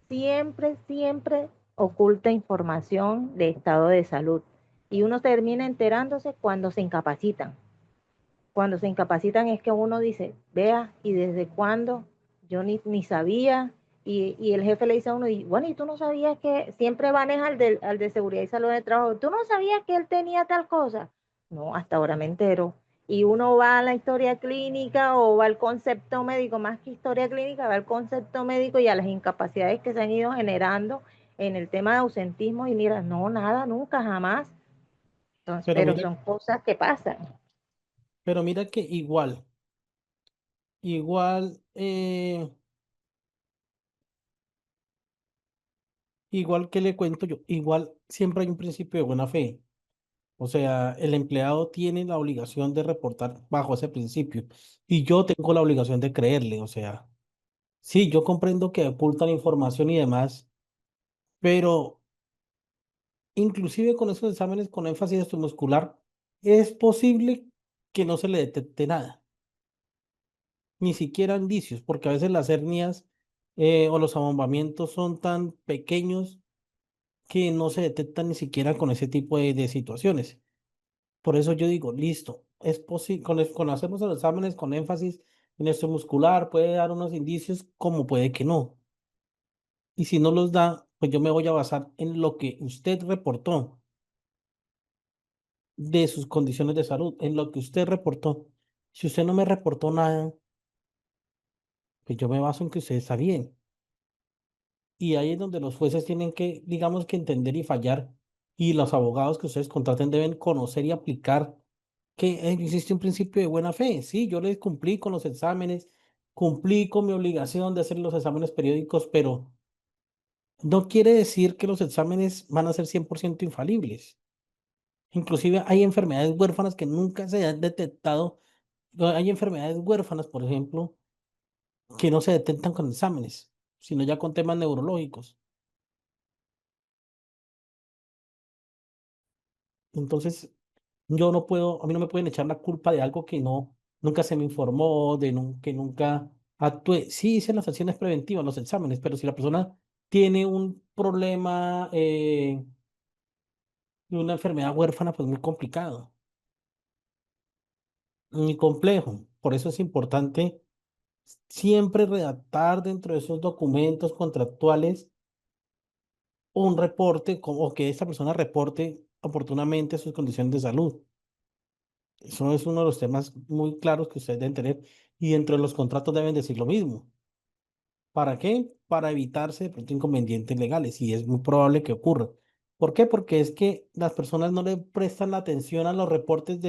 siempre oculta información de estado de salud. Y uno termina enterándose cuando se incapacitan. Cuando se incapacitan es que uno dice, vea, ¿y desde cuándo? Yo ni sabía. Y el jefe le dice a uno, y bueno, ¿y tú no sabías que siempre maneja al de seguridad y salud de trabajo? ¿Tú no sabías que él tenía tal cosa? No, hasta ahora me entero. Y uno va a la historia clínica o va al concepto médico, más que historia clínica, va al concepto médico y a las incapacidades que se han ido generando en el tema de ausentismo y mira, no, nada, nunca, jamás. Entonces, Pero pero mira, son cosas que pasan. pero mira que igual, igual que le cuento yo, igual siempre hay un principio de buena fe. O sea, el empleado tiene la obligación de reportar bajo ese principio y yo tengo la obligación de creerle. O sea, sí, yo comprendo que ocultan información y demás, pero inclusive con esos exámenes con énfasis muscular, es posible que no se le detecte nada, ni siquiera indicios, porque a veces las hernias o los abombamientos son tan pequeños que no se detectan ni siquiera con ese tipo de situaciones. Por eso yo digo, listo, es posible, con hacernos los exámenes con énfasis en esto muscular, puede dar unos indicios como puede que no. Y si no los da, pues yo me voy a basar en lo que usted reportó de sus condiciones de salud, en lo que usted reportó. Si usted no me reportó nada, pues yo me baso en que usted está bien. Y ahí es donde los jueces tienen que, digamos que entender y fallar, y los abogados que ustedes contraten deben conocer y aplicar que existe un principio de buena fe. Sí, yo les cumplí con los exámenes, cumplí con mi obligación de hacer los exámenes periódicos, pero no quiere decir que los exámenes van a ser 100% infalibles. Inclusive hay enfermedades huérfanas que nunca se han detectado. Hay enfermedades huérfanas, por ejemplo, que no se detectan con exámenes, sino ya con temas neurológicos. Entonces, yo no puedo, a mí no me pueden echar la culpa de algo que no, nunca se me informó, que nunca actué. Sí hice las acciones preventivas, los exámenes, pero si la persona tiene un problema de una enfermedad huérfana, pues muy complicado, muy complejo. Por eso es importante siempre redactar dentro de esos documentos contractuales un reporte o que esta persona reporte oportunamente sus condiciones de salud. Eso es uno de los temas muy claros que ustedes deben tener y dentro de los contratos deben decir lo mismo. ¿Para qué? Para evitarse de pronto inconvenientes legales y es muy probable que ocurra. ¿Por qué? Porque es que las personas no le prestan la atención a los reportes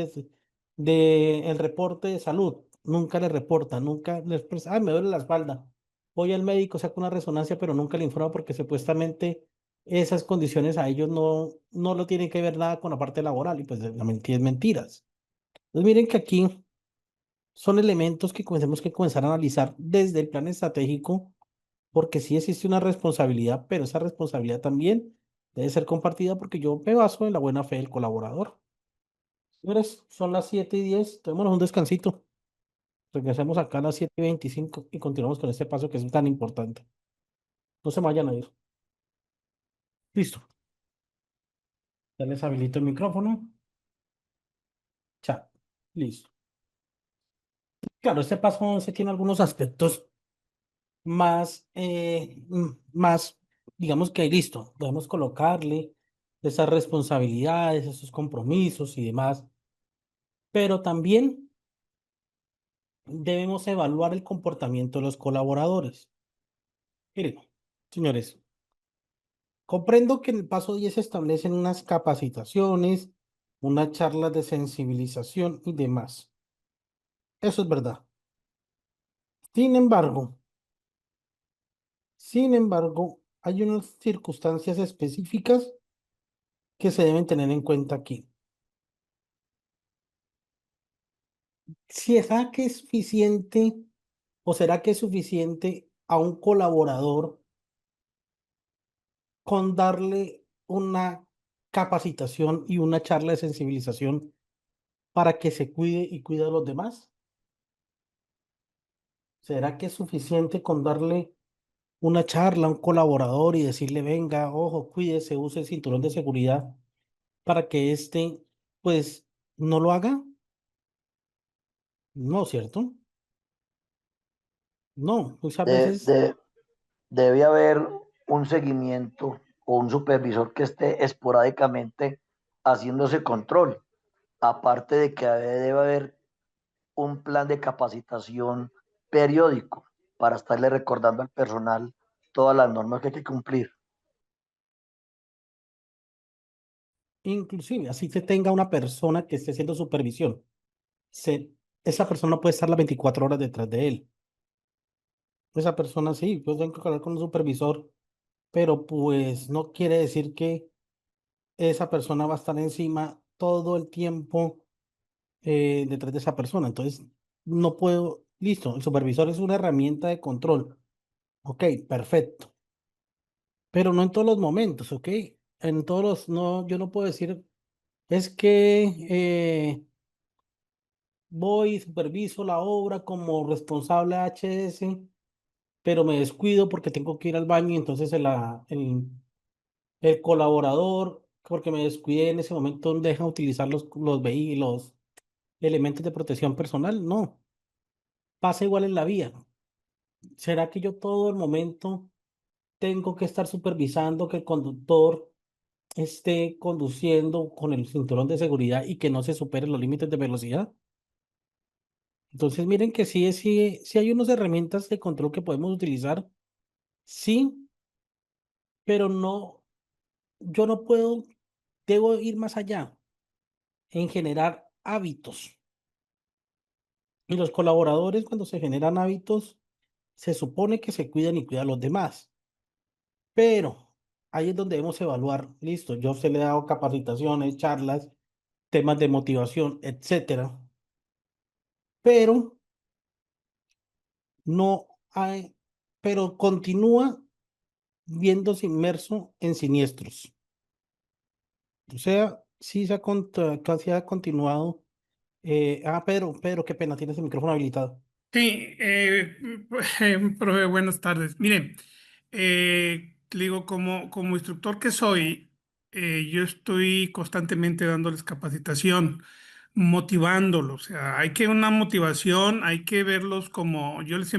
el reporte de salud. Nunca le reportan, nunca les prestan, me duele la espalda. Voy al médico, saco una resonancia, pero nunca le informa porque supuestamente esas condiciones a ellos no lo tienen que ver nada con la parte laboral y pues la mentira es mentiras. Entonces miren que aquí son elementos que tenemos que comenzar a analizar desde el plan estratégico, porque sí existe una responsabilidad, pero esa responsabilidad también debe ser compartida porque yo me baso en la buena fe del colaborador. Señores, son las 7:10, tomémonos un descansito. Regresemos acá a las 7:25 y continuamos con este paso que es tan importante. No se me vayan a ir. Listo. Ya les habilito el micrófono. Chat. Listo. Claro, este paso 11 tiene algunos aspectos más, digamos que listo. Podemos colocarle esas responsabilidades, esos compromisos y demás. Pero también debemos evaluar el comportamiento de los colaboradores. Miren, señores, comprendo que en el paso 10 se establecen unas capacitaciones, unas charlas de sensibilización y demás. Eso es verdad. Sin embargo, hay unas circunstancias específicas que se deben tener en cuenta aquí. ¿Será que es suficiente o será que es suficiente a un colaborador con darle una capacitación y una charla de sensibilización para que se cuide y cuide a los demás? ¿Será que es suficiente con darle una charla a un colaborador y decirle, venga, ojo, cuídese, use el cinturón de seguridad para que éste, pues, no lo haga? No, ¿cierto? No, muchas De- veces, de- Debe haber un seguimiento o un supervisor que esté esporádicamente haciéndose control, aparte de que debe haber un plan de capacitación periódico para estarle recordando al personal todas las normas que hay que cumplir. inclusive, así se tenga una persona que esté haciendo supervisión, se, esa persona puede estar las 24 horas detrás de él. Esa persona sí, pues tengo que hablar con un supervisor, pero pues no quiere decir que esa persona va a estar encima todo el tiempo detrás de esa persona. Entonces, no puedo, listo, el supervisor es una herramienta de control. Ok, perfecto. Pero no en todos los momentos, ¿ok? En todos los, no, yo no puedo decir, es que voy y superviso la obra como responsable HS, pero me descuido porque tengo que ir al baño y entonces el colaborador, porque me descuidé en ese momento, deja utilizar los vehículos, elementos de protección personal. No, pasa igual en la vía. ¿Será que yo todo el momento tengo que estar supervisando que el conductor esté conduciendo con el cinturón de seguridad y que no se superen los límites de velocidad? Entonces, miren que sí hay unas herramientas de control que podemos utilizar, sí, pero no, yo no puedo, debo ir más allá en generar hábitos. Y los colaboradores, cuando se generan hábitos, se supone que se cuidan y cuidan a los demás. Pero ahí es donde debemos evaluar, listo, yo a usted le he dado capacitaciones, charlas, temas de motivación, etcétera, pero no hay, pero continúa viéndose inmerso en siniestros. O sea, sí sí ha continuado. Pedro, qué pena, tienes el micrófono habilitado. Sí, profe, buenas tardes. Miren, le digo, como instructor que soy, yo estoy constantemente dándoles capacitación, motivándolos. O sea, hay que una motivación, hay que verlos como, yo les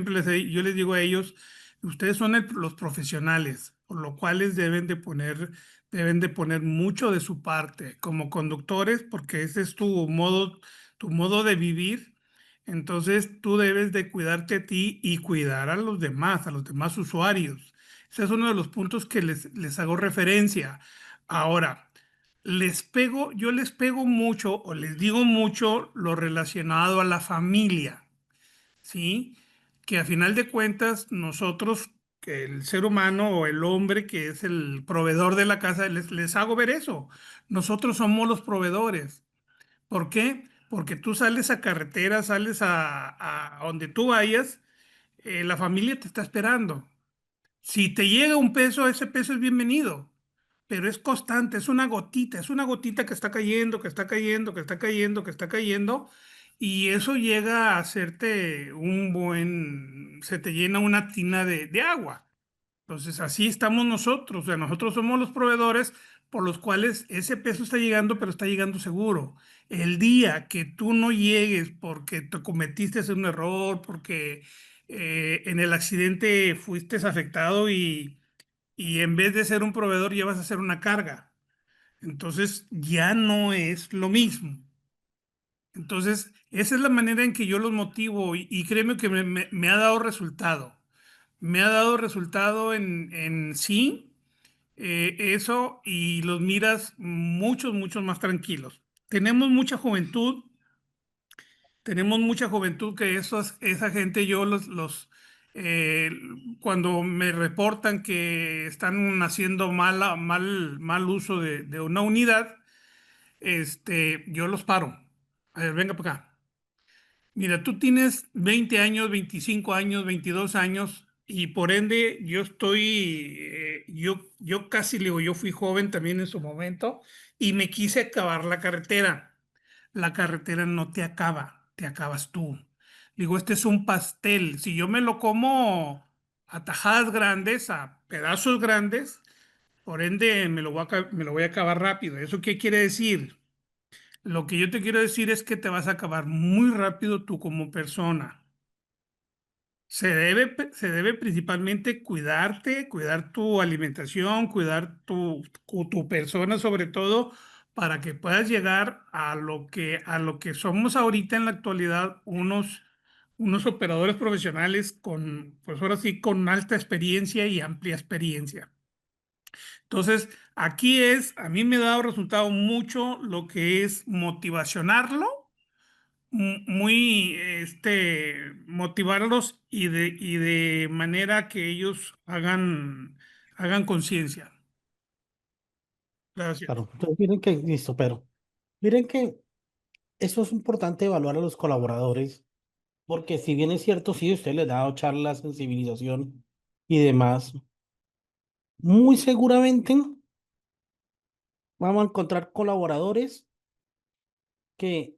digo a ellos, ustedes son los profesionales, por lo cual deben de poner mucho de su parte como conductores, porque ese es tu modo de vivir. Entonces tú debes de cuidarte a ti y cuidar a los demás usuarios. Ese es uno de los puntos que les hago referencia. Ahora, yo les pego mucho o les digo mucho lo relacionado a la familia, ¿sí? Que a final de cuentas nosotros, que el ser humano o el hombre que es el proveedor de la casa, les hago ver eso. Nosotros somos los proveedores. ¿Por qué? Porque tú sales a carretera, sales a donde tú vayas, la familia te está esperando. Si te llega un peso, ese peso es bienvenido, pero es constante, es una gotita que está cayendo, que está cayendo, que está cayendo, que está cayendo, y eso llega a hacerte se te llena una tina de agua. Entonces, así estamos nosotros. O sea, nosotros somos los proveedores por los cuales ese peso está llegando, pero está llegando seguro. El día que tú no llegues porque te cometiste un error, porque en el accidente fuiste afectado y en vez de ser un proveedor ya vas a ser una carga. Entonces, ya no es lo mismo. Entonces, esa es la manera en que yo los motivo y créeme que me ha dado resultado. Me ha dado resultado en sí eso y los miras muchos más tranquilos. Tenemos mucha juventud que esa gente yo eh, cuando me reportan que están haciendo mal uso de una unidad, yo los paro. A ver, venga para acá. Mira, tú tienes 20 años, 25 años, 22 años y por ende yo casi le digo, yo fui joven también en su momento y me quise acabar la carretera. La carretera no te acaba, te acabas tú. Digo, este es un pastel. Si yo me lo como a tajadas grandes, a pedazos grandes, por ende me lo voy a acabar rápido. ¿Eso qué quiere decir? Lo que yo te quiero decir es que te vas a acabar muy rápido tú como persona. Se debe principalmente cuidarte, cuidar tu alimentación, cuidar tu persona sobre todo, para que puedas llegar a lo que somos ahorita en la actualidad, unos operadores profesionales pues ahora sí, con alta experiencia y amplia experiencia. Entonces, a mí me ha dado resultado mucho lo que es motivacionarlo, motivarlos y de manera que ellos hagan conciencia. Gracias. Claro, entonces miren que, listo, pero miren que eso es importante evaluar a los colaboradores, porque si bien es cierto, sí, usted les ha dado charlas, sensibilización y demás, muy seguramente vamos a encontrar colaboradores que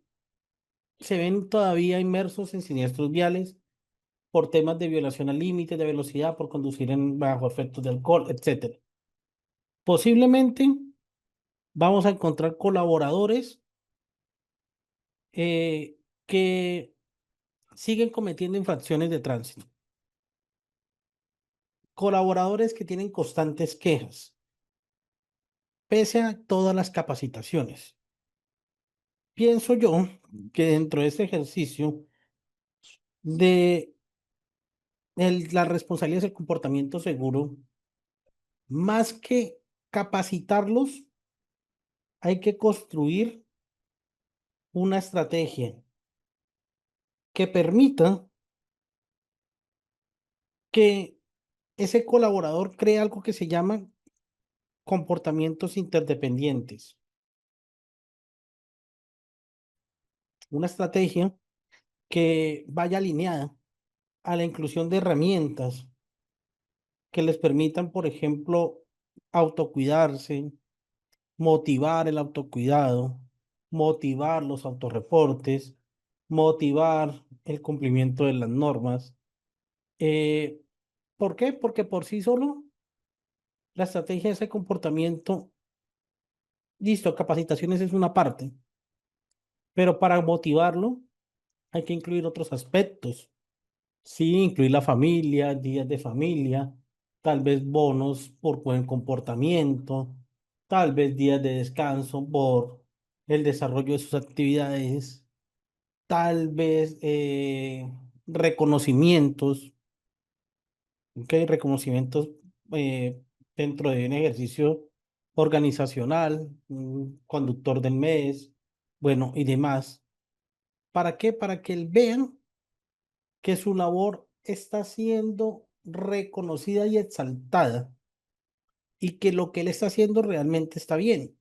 se ven todavía inmersos en siniestros viales por temas de violación al límite de velocidad, por conducir bajo efectos de alcohol, etcétera. Posiblemente vamos a encontrar colaboradores que siguen cometiendo infracciones de tránsito, colaboradores que tienen constantes quejas, pese a todas las capacitaciones. Pienso yo que dentro de este ejercicio de la responsabilidad del comportamiento seguro, más que capacitarlos, hay que construir una estrategia que permita que ese colaborador cree algo que se llama comportamientos interdependientes. Una estrategia que vaya alineada a la inclusión de herramientas que les permitan, por ejemplo, autocuidarse, motivar el autocuidado, motivar los autorreportes, motivar el cumplimiento de las normas. Eh, ¿Por qué? Porque por sí solo la estrategia de ese comportamiento, listo, capacitaciones es una parte, pero para motivarlo hay que incluir otros aspectos. Sí, incluir la familia, días de familia, tal vez bonos por buen comportamiento, tal vez días de descanso por el desarrollo de sus actividades, tal vez reconocimientos, ¿ok? Reconocimientos eh, dentro de un ejercicio organizacional, conductor del mes, bueno, y demás. ¿Para qué? Para que él vean que su labor está siendo reconocida y exaltada y que lo que él está haciendo realmente está bien.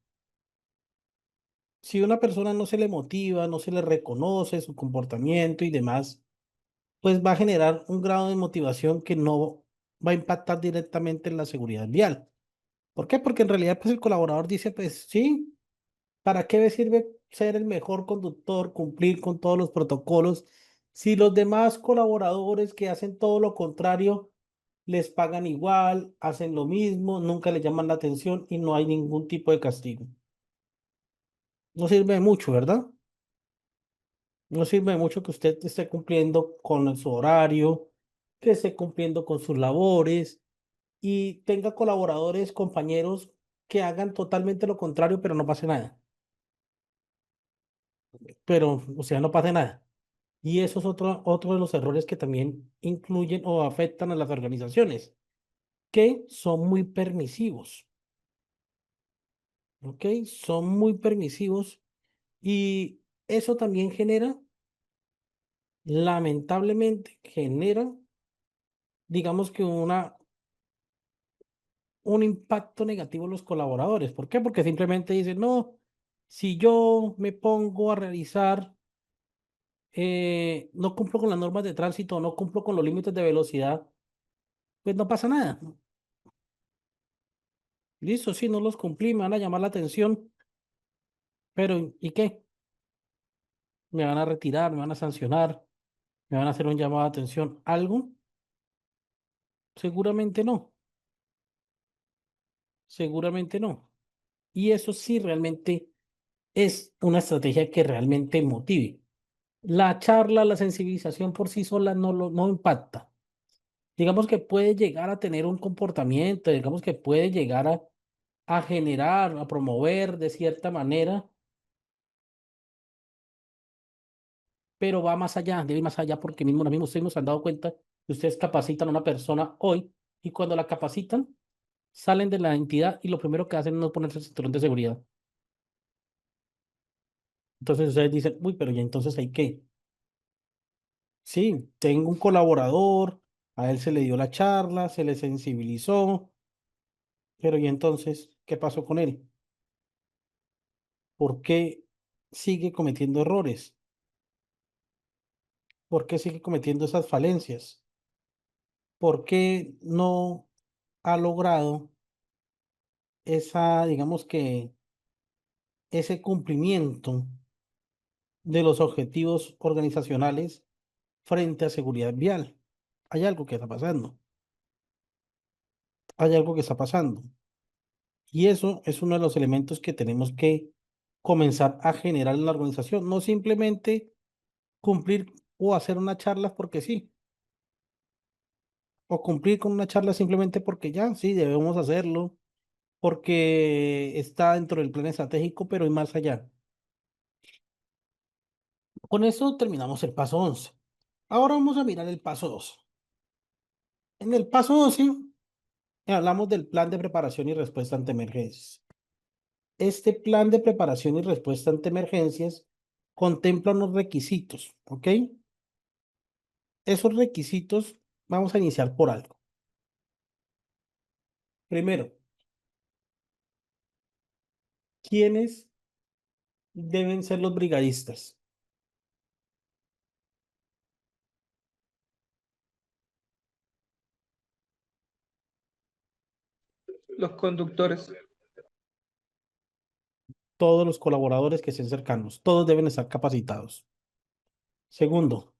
Si una persona no se le motiva, no se le reconoce su comportamiento y demás, pues va a generar un grado de motivación que no va a impactar directamente en la seguridad vial. ¿Por qué? Porque en realidad pues el colaborador dice, pues sí, ¿Para qué me sirve ser el mejor conductor, cumplir con todos los protocolos, si los demás colaboradores que hacen todo lo contrario les pagan igual, hacen lo mismo, nunca les llaman la atención y no hay ningún tipo de castigo? No sirve de mucho, ¿verdad? No sirve de mucho que usted esté cumpliendo con su horario, que esté cumpliendo con sus labores y tenga colaboradores, compañeros que hagan totalmente lo contrario, pero no pase nada. Pero, o sea, no pase nada. Y eso es otro de los errores que también incluyen o afectan a las organizaciones, que son muy permisivos, ¿ok? Son muy permisivos y eso también genera, lamentablemente, genera, digamos que un impacto negativo en los colaboradores. ¿Por qué? Porque simplemente dicen, no, si yo me pongo a realizar, no cumplo con las normas de tránsito, no cumplo con los límites de velocidad, pues no pasa nada. Listo, sí, no los cumplí, me van a llamar la atención, pero ¿y qué? ¿Me van a retirar, me van a sancionar, me van a hacer un llamado de atención? ¿Algo? Seguramente no, seguramente no. Y eso sí realmente es una estrategia que realmente motive. La charla, la sensibilización por sí sola no impacta. Digamos que puede llegar a tener un comportamiento, digamos que puede llegar a generar, a promover de cierta manera, pero va más allá, debe ir más allá porque mismo, ustedes nos han dado cuenta que ustedes capacitan a una persona hoy y cuando la capacitan, salen de la entidad y lo primero que hacen es no ponerse el cinturón de seguridad. Entonces ustedes dicen, uy, pero ya entonces hay que, sí, tengo un colaborador, a él se le dio la charla, se le sensibilizó, pero y entonces, ¿qué pasó con él? ¿Por qué sigue cometiendo errores? ¿Por qué sigue cometiendo esas falencias? ¿Por qué no ha logrado digamos que, ese cumplimiento de los objetivos organizacionales frente a seguridad vial? Hay algo que está pasando. Hay algo que está pasando. Y eso es uno de los elementos que tenemos que comenzar a generar en la organización. No simplemente cumplir o hacer una charla porque sí, o cumplir con una charla simplemente porque ya, sí, debemos hacerlo, porque está dentro del plan estratégico, pero y más allá. Con eso terminamos el paso 11. Ahora vamos a mirar el paso 12. En el paso 12 hablamos del plan de preparación y respuesta ante emergencias. Este plan de preparación y respuesta ante emergencias contempla unos requisitos, ¿ok? Esos requisitos vamos a iniciar por algo. Primero, ¿quiénes deben ser los brigadistas? Los conductores. Todos los colaboradores que estén cercanos, todos deben estar capacitados. Segundo,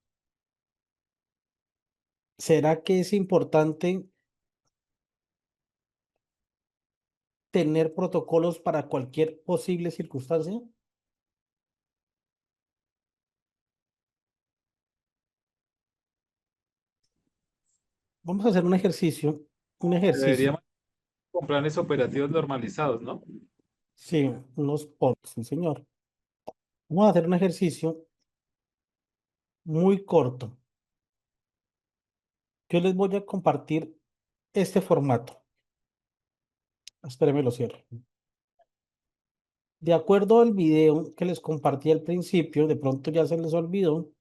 ¿será que es importante tener protocolos para cualquier posible circunstancia? Vamos a hacer un ejercicio, Deberíamos con planes operativos normalizados, ¿no? sí, unos POT, sí, señor. Vamos a hacer un ejercicio muy corto. Yo les voy a compartir este formato. Espérenme, lo cierro. De acuerdo al video que les compartí al principio, de pronto ya se les olvidó,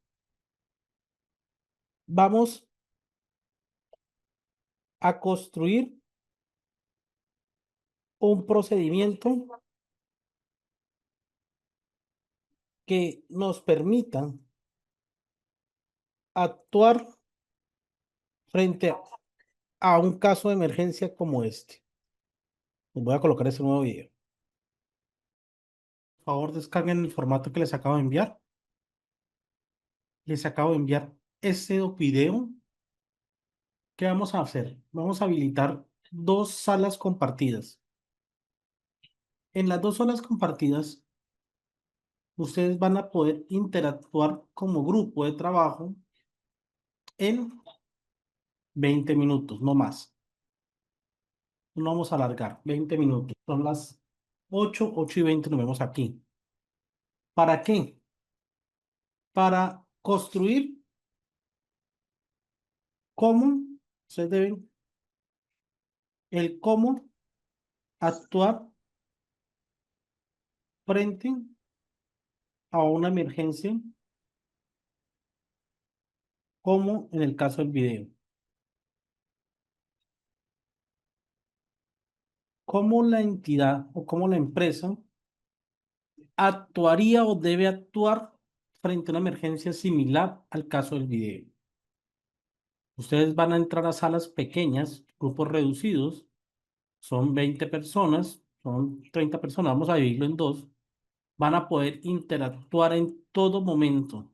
vamos a construir un procedimiento que nos permita actuar frente a un caso de emergencia como este. Les voy a colocar ese nuevo video. Por favor, descarguen el formato que les acabo de enviar. Les acabo de enviar ese video. ¿Qué vamos a hacer? Vamos a habilitar dos salas compartidas. En las dos salas compartidas, ustedes van a poder interactuar como grupo de trabajo en 20 minutos, no más. No vamos a alargar, 20 minutos. Son las 8:20, nos vemos aquí. ¿Para qué? Para construir cómo, ustedes deben, el cómo actuar frente a una emergencia, como en el caso del video. Cómo la entidad o cómo la empresa actuaría o debe actuar frente a una emergencia similar al caso del video. Ustedes van a entrar a salas pequeñas, grupos reducidos, son 20 personas, son 30 personas, vamos a dividirlo en dos. Van a poder interactuar en todo momento.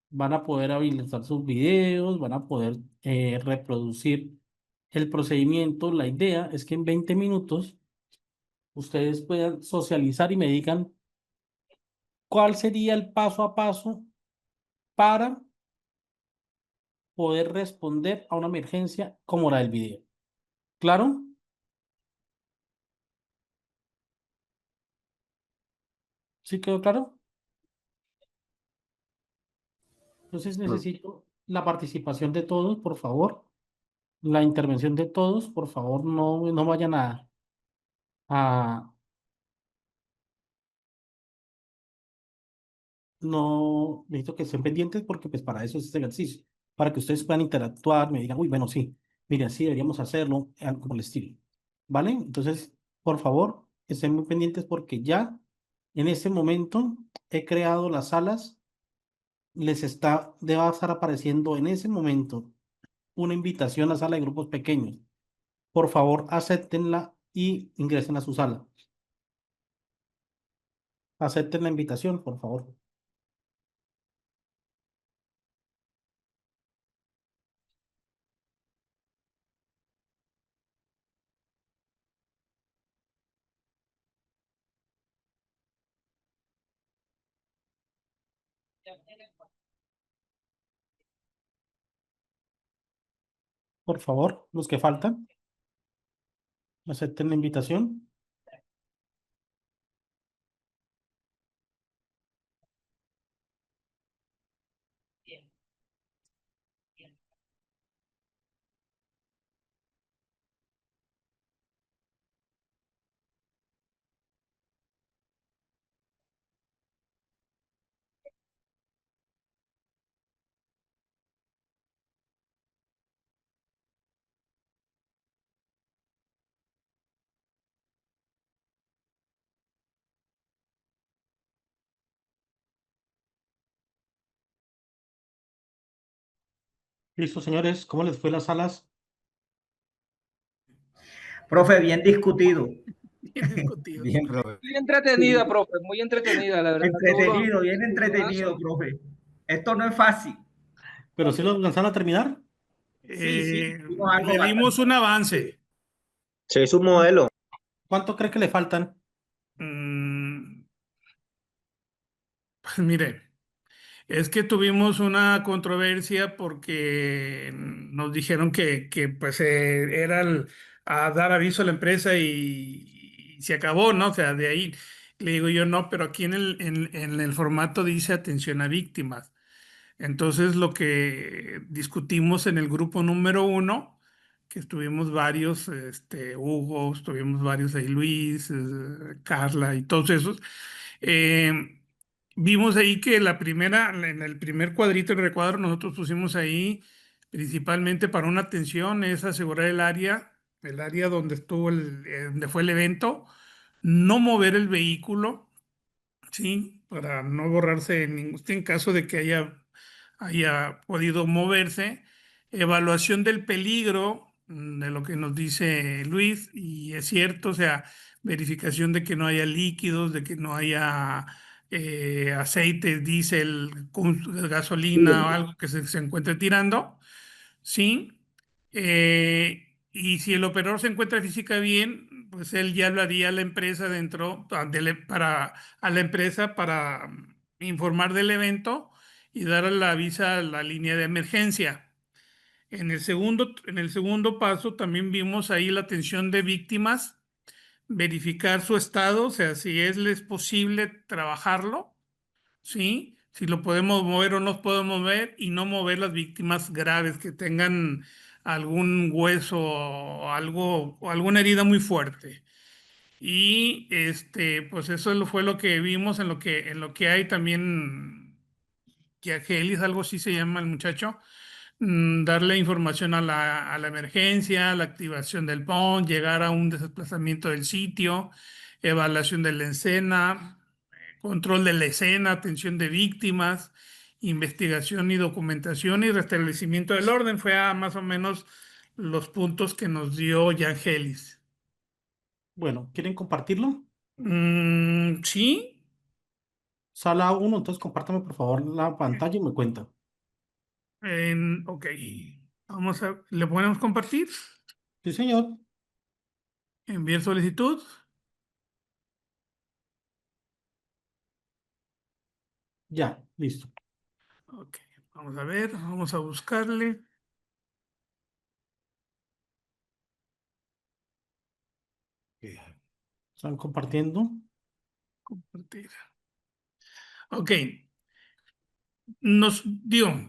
Van a poder habilitar sus videos, van a poder reproducir el procedimiento. La idea es que en 20 minutos ustedes puedan socializar y me digan cuál sería el paso a paso para poder responder a una emergencia como la del video. ¿Claro? ¿Sí quedó claro? Entonces necesito la participación de todos, por favor. La intervención de todos, por favor, no vayan a no necesito que estén pendientes porque pues para eso es este ejercicio, para que ustedes puedan interactuar, me digan, uy, bueno, sí, mira, sí deberíamos hacerlo, algo como el estilo. ¿Vale? Entonces, por favor, estén muy pendientes porque ya en este momento he creado las salas, debe estar apareciendo en ese momento una invitación a la sala de grupos pequeños. Por favor, acéptenla y ingresen a su sala. Acepten la invitación, por favor. Por favor, los que faltan, acepten la invitación. Listo, señores, ¿cómo les fue las salas? Profe, bien discutido. Bien discutido. Bien, profe. Muy entretenida, profe, muy entretenida, la verdad. Entretenido, bien entretenido, profe. Esto no es fácil. ¿Pero sí lo alcanzaron a terminar? Sí, vimos algo Le dimos un avance. Se hizo un modelo. ¿Cuánto cree que le faltan? Pues mire, es que tuvimos una controversia porque nos dijeron que pues era a dar aviso a la empresa y se acabó, ¿no? O sea, de ahí le digo yo no, pero aquí en el formato dice atención a víctimas. Entonces lo que discutimos en el grupo número 1, que estuvimos varios, Hugo, estuvimos varios ahí, Luis, Carla y todos esos, vimos ahí que en el primer cuadrito, el recuadro, nosotros pusimos ahí principalmente para una atención, es asegurar el área donde estuvo donde fue el evento, no mover el vehículo, ¿sí? Para no borrarse en caso de que haya podido moverse, evaluación del peligro de lo que nos dice Luis, y es cierto, o sea, verificación de que no haya líquidos, de que no haya aceite, diésel, gasolina o algo que se encuentre tirando, ¿sí? Y si el operador se encuentra física bien, pues él ya lo haría a la empresa a la empresa para informar del evento y dar la avisa a la línea de emergencia. En el segundo paso también vimos ahí la atención de víctimas, verificar su estado, o sea, si es posible trabajarlo, ¿sí? Si lo podemos mover o no podemos mover y no mover las víctimas graves que tengan algún hueso o algo o alguna herida muy fuerte. Y pues eso fue lo que vimos en lo que hay también, Yagelis, algo así se llama el muchacho, darle información a la emergencia, la activación del PON, llegar a un desplazamiento del sitio, evaluación de la escena, control de la escena, atención de víctimas, investigación y documentación y restablecimiento del orden. Fue a más o menos los puntos que nos dio Yangelis. Bueno, ¿quieren compartirlo? Sí. Sala 1, entonces compártame por favor la pantalla y me cuenta. Ok. ¿Le ponemos compartir? Sí, señor. Enviar solicitud. Ya, listo. Ok, vamos a ver, vamos a buscarle. Están compartiendo. Compartir. Ok.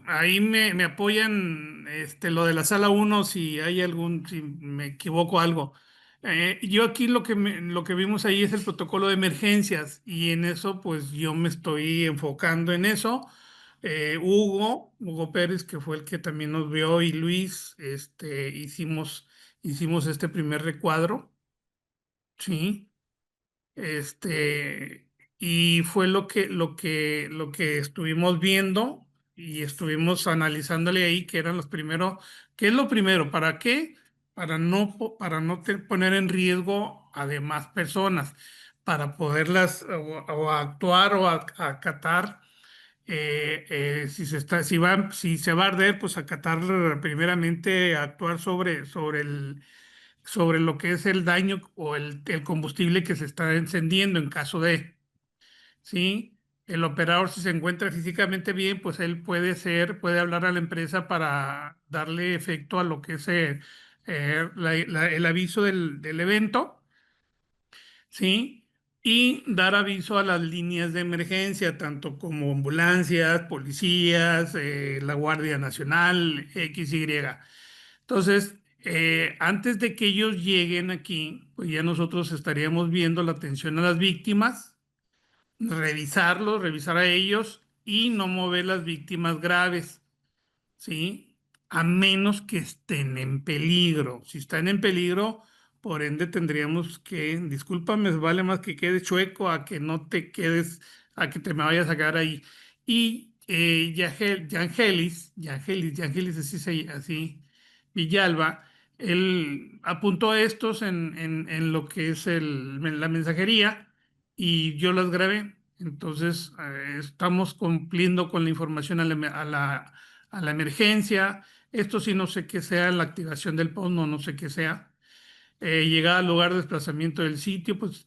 Ahí me apoyan lo de la sala 1 si hay si me equivoco algo. Yo aquí lo que vimos ahí es el protocolo de emergencias y en eso pues yo me estoy enfocando en eso. Hugo Pérez, que fue el que también nos vio, y Luis, hicimos este primer recuadro, ¿sí? Este, y fue lo que estuvimos viendo y estuvimos analizándole ahí, que eran los primeros, ¿qué es lo primero? ¿Para qué? Para no poner en riesgo a demás personas, para poderlas o actuar o acatar, si se va a arder, pues acatar primeramente, actuar sobre lo que es el daño o el combustible que se está encendiendo en caso de, ¿sí? El operador, si se encuentra físicamente bien, pues él puede hablar a la empresa para darle efecto a lo que es el aviso del evento, ¿sí? Y dar aviso a las líneas de emergencia, tanto como ambulancias, policías, la Guardia Nacional, XY. Entonces, antes de que ellos lleguen aquí, pues ya nosotros estaríamos viendo la atención a las víctimas, revisar a ellos y no mover las víctimas graves, ¿sí? A menos que estén en peligro. Si están en peligro, por ende tendríamos que, discúlpame, vale más que quedes chueco a que no te quedes, a que te me vayas a quedar ahí. Y Yangelis, así, Villalba, él apuntó a estos en lo que es la mensajería y yo las grabé. Entonces, estamos cumpliendo con la información a la emergencia. Esto sí no sé qué sea, la activación del PON, no sé qué sea. Llegada al lugar de desplazamiento del sitio, pues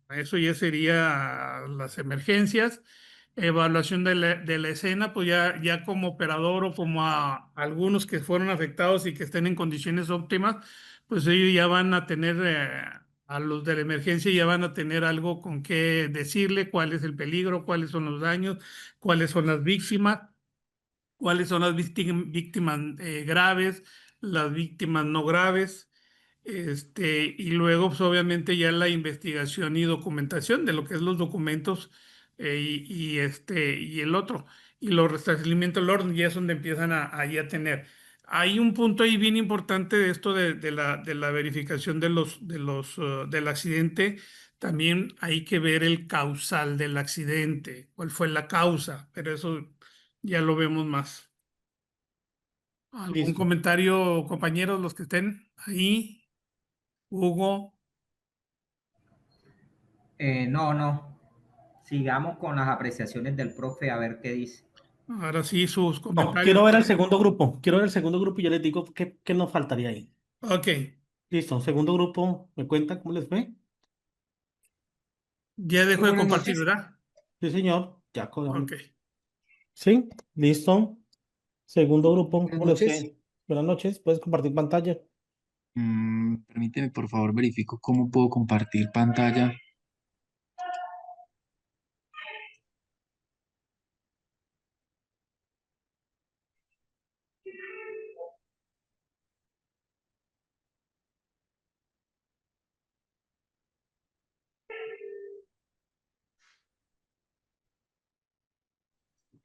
eso ya sería las emergencias. Evaluación de la escena, pues ya como operador o como a algunos que fueron afectados y que estén en condiciones óptimas, pues ellos ya van a tener, a los de la emergencia ya van a tener algo con qué decirle, cuál es el peligro, cuáles son los daños, cuáles son las víctimas, cuáles son las víctimas graves, las víctimas no graves. Y luego, pues, obviamente, ya la investigación y documentación de lo que es los documentos, y el otro, y los restablecimientos del orden, ya es donde empiezan ahí a tener. Hay un punto ahí bien importante de esto de la verificación del accidente. También hay que ver el causal del accidente, cuál fue la causa, pero eso ya lo vemos más. ¿Algún Listo. comentario, compañeros, los que estén ahí? Hugo, No. Sigamos con las apreciaciones del profe a ver qué dice. ahora sí sus No, comentarios. quiero ver el segundo grupo. Quiero ver el segundo grupo y yo les digo qué nos faltaría ahí. Ok, Listo, segundo grupo, ¿me cuentan cómo les fue? ya dejó de Buenas compartir, noches. ¿verdad? Sí, señor. Ya, Ok. ¿Sí? Listo. Segundo grupo, Buenas ¿cómo les noches. fue? Buenas noches, puedes compartir pantalla. Permíteme, por favor, verifico cómo puedo compartir pantalla.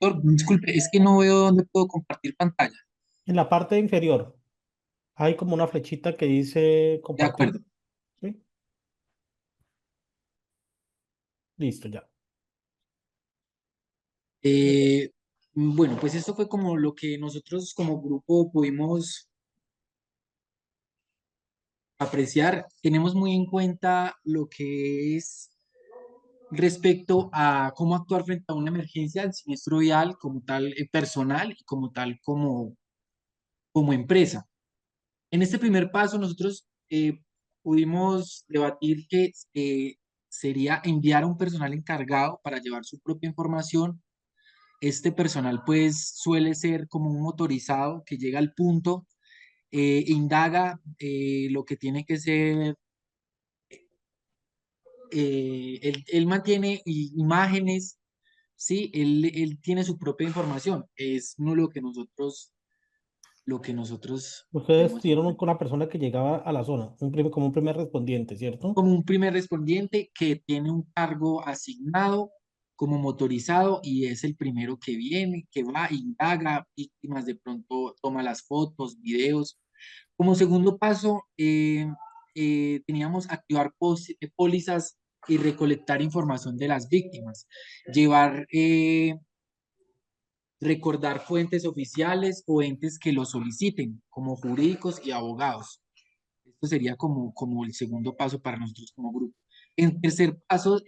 Doctor, disculpe, es que no veo dónde puedo compartir pantalla. En la parte inferior hay como una flechita que dice De compartir. acuerdo. ¿Sí? Listo, ya. Bueno, pues esto fue como lo que nosotros como grupo pudimos apreciar. Tenemos muy en cuenta lo que es respecto a cómo actuar frente a una emergencia del siniestro vial como tal personal y como tal como empresa. En este primer paso nosotros pudimos debatir que sería enviar a un personal encargado para llevar su propia información. Este personal pues suele ser como un motorizado que llega al punto, indaga lo que tiene que ser, él mantiene imágenes, ¿sí? Él tiene su propia información. Es no lo que nosotros Ustedes tenemos en tuvieron cuenta. con una persona que llegaba a la zona, como un primer respondiente, ¿cierto? Como un primer respondiente que tiene un cargo asignado como motorizado y es el primero que viene, que va, indaga víctimas, de pronto toma las fotos, videos. Como segundo paso, teníamos activar pólizas y recolectar información de las víctimas, llevar, recordar fuentes oficiales o entes que lo soliciten, como jurídicos y abogados. Esto sería como el segundo paso para nosotros como grupo. En tercer paso,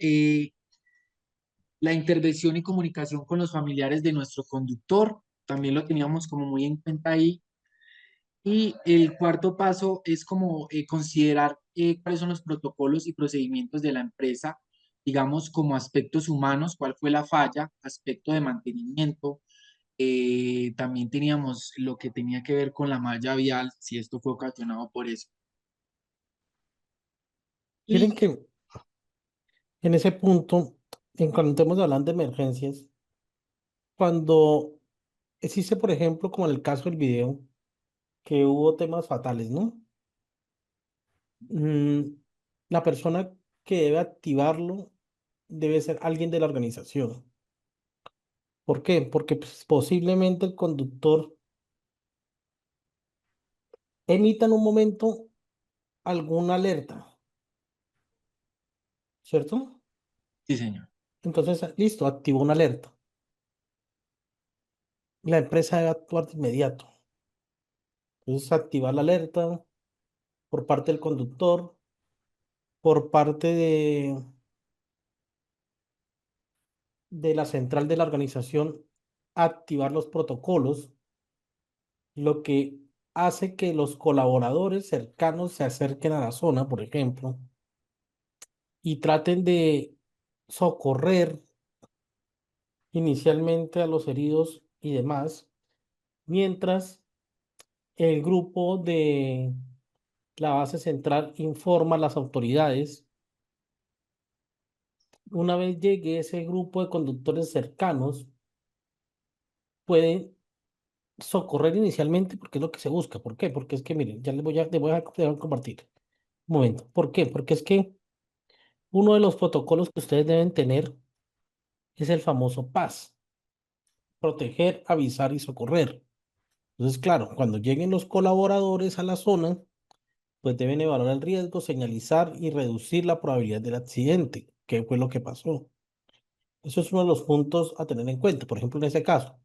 la intervención y comunicación con los familiares de nuestro conductor, también lo teníamos como muy en cuenta ahí. Y el cuarto paso es como considerar cuáles son los protocolos y procedimientos de la empresa, digamos como aspectos humanos, cuál fue la falla, aspecto de mantenimiento. También teníamos lo que tenía que ver con la malla vial, si esto fue ocasionado por eso. Miren que en ese punto, cuando estemos hablando de emergencias, cuando existe, por ejemplo, como en el caso del video, que hubo temas fatales, ¿no? Mm, la persona que debe activarlo debe ser alguien de la organización. ¿Por qué? Porque pues, posiblemente el conductor emita en un momento alguna alerta, ¿cierto? Sí, señor. Entonces, listo, activó una alerta. La empresa debe actuar de inmediato. Entonces, activar la alerta por parte del conductor, por parte de la central de la organización, activar los protocolos, lo que hace que los colaboradores cercanos se acerquen a la zona, por ejemplo, y traten de socorrer inicialmente a los heridos y demás, mientras el grupo de la base central informa a las autoridades. Una vez llegue ese grupo de conductores cercanos, pueden socorrer inicialmente porque es lo que se busca. ¿Por qué? Porque es que, miren, ya les voy a compartir. Un momento. ¿Por qué? Porque es que uno de los protocolos que ustedes deben tener es el famoso PAS, proteger, avisar y socorrer. Entonces, claro, cuando lleguen los colaboradores a la zona, pues deben evaluar el riesgo, señalizar y reducir la probabilidad del accidente. ¿Qué fue lo que pasó? Eso es uno de los puntos a tener en cuenta. Por ejemplo, en ese caso,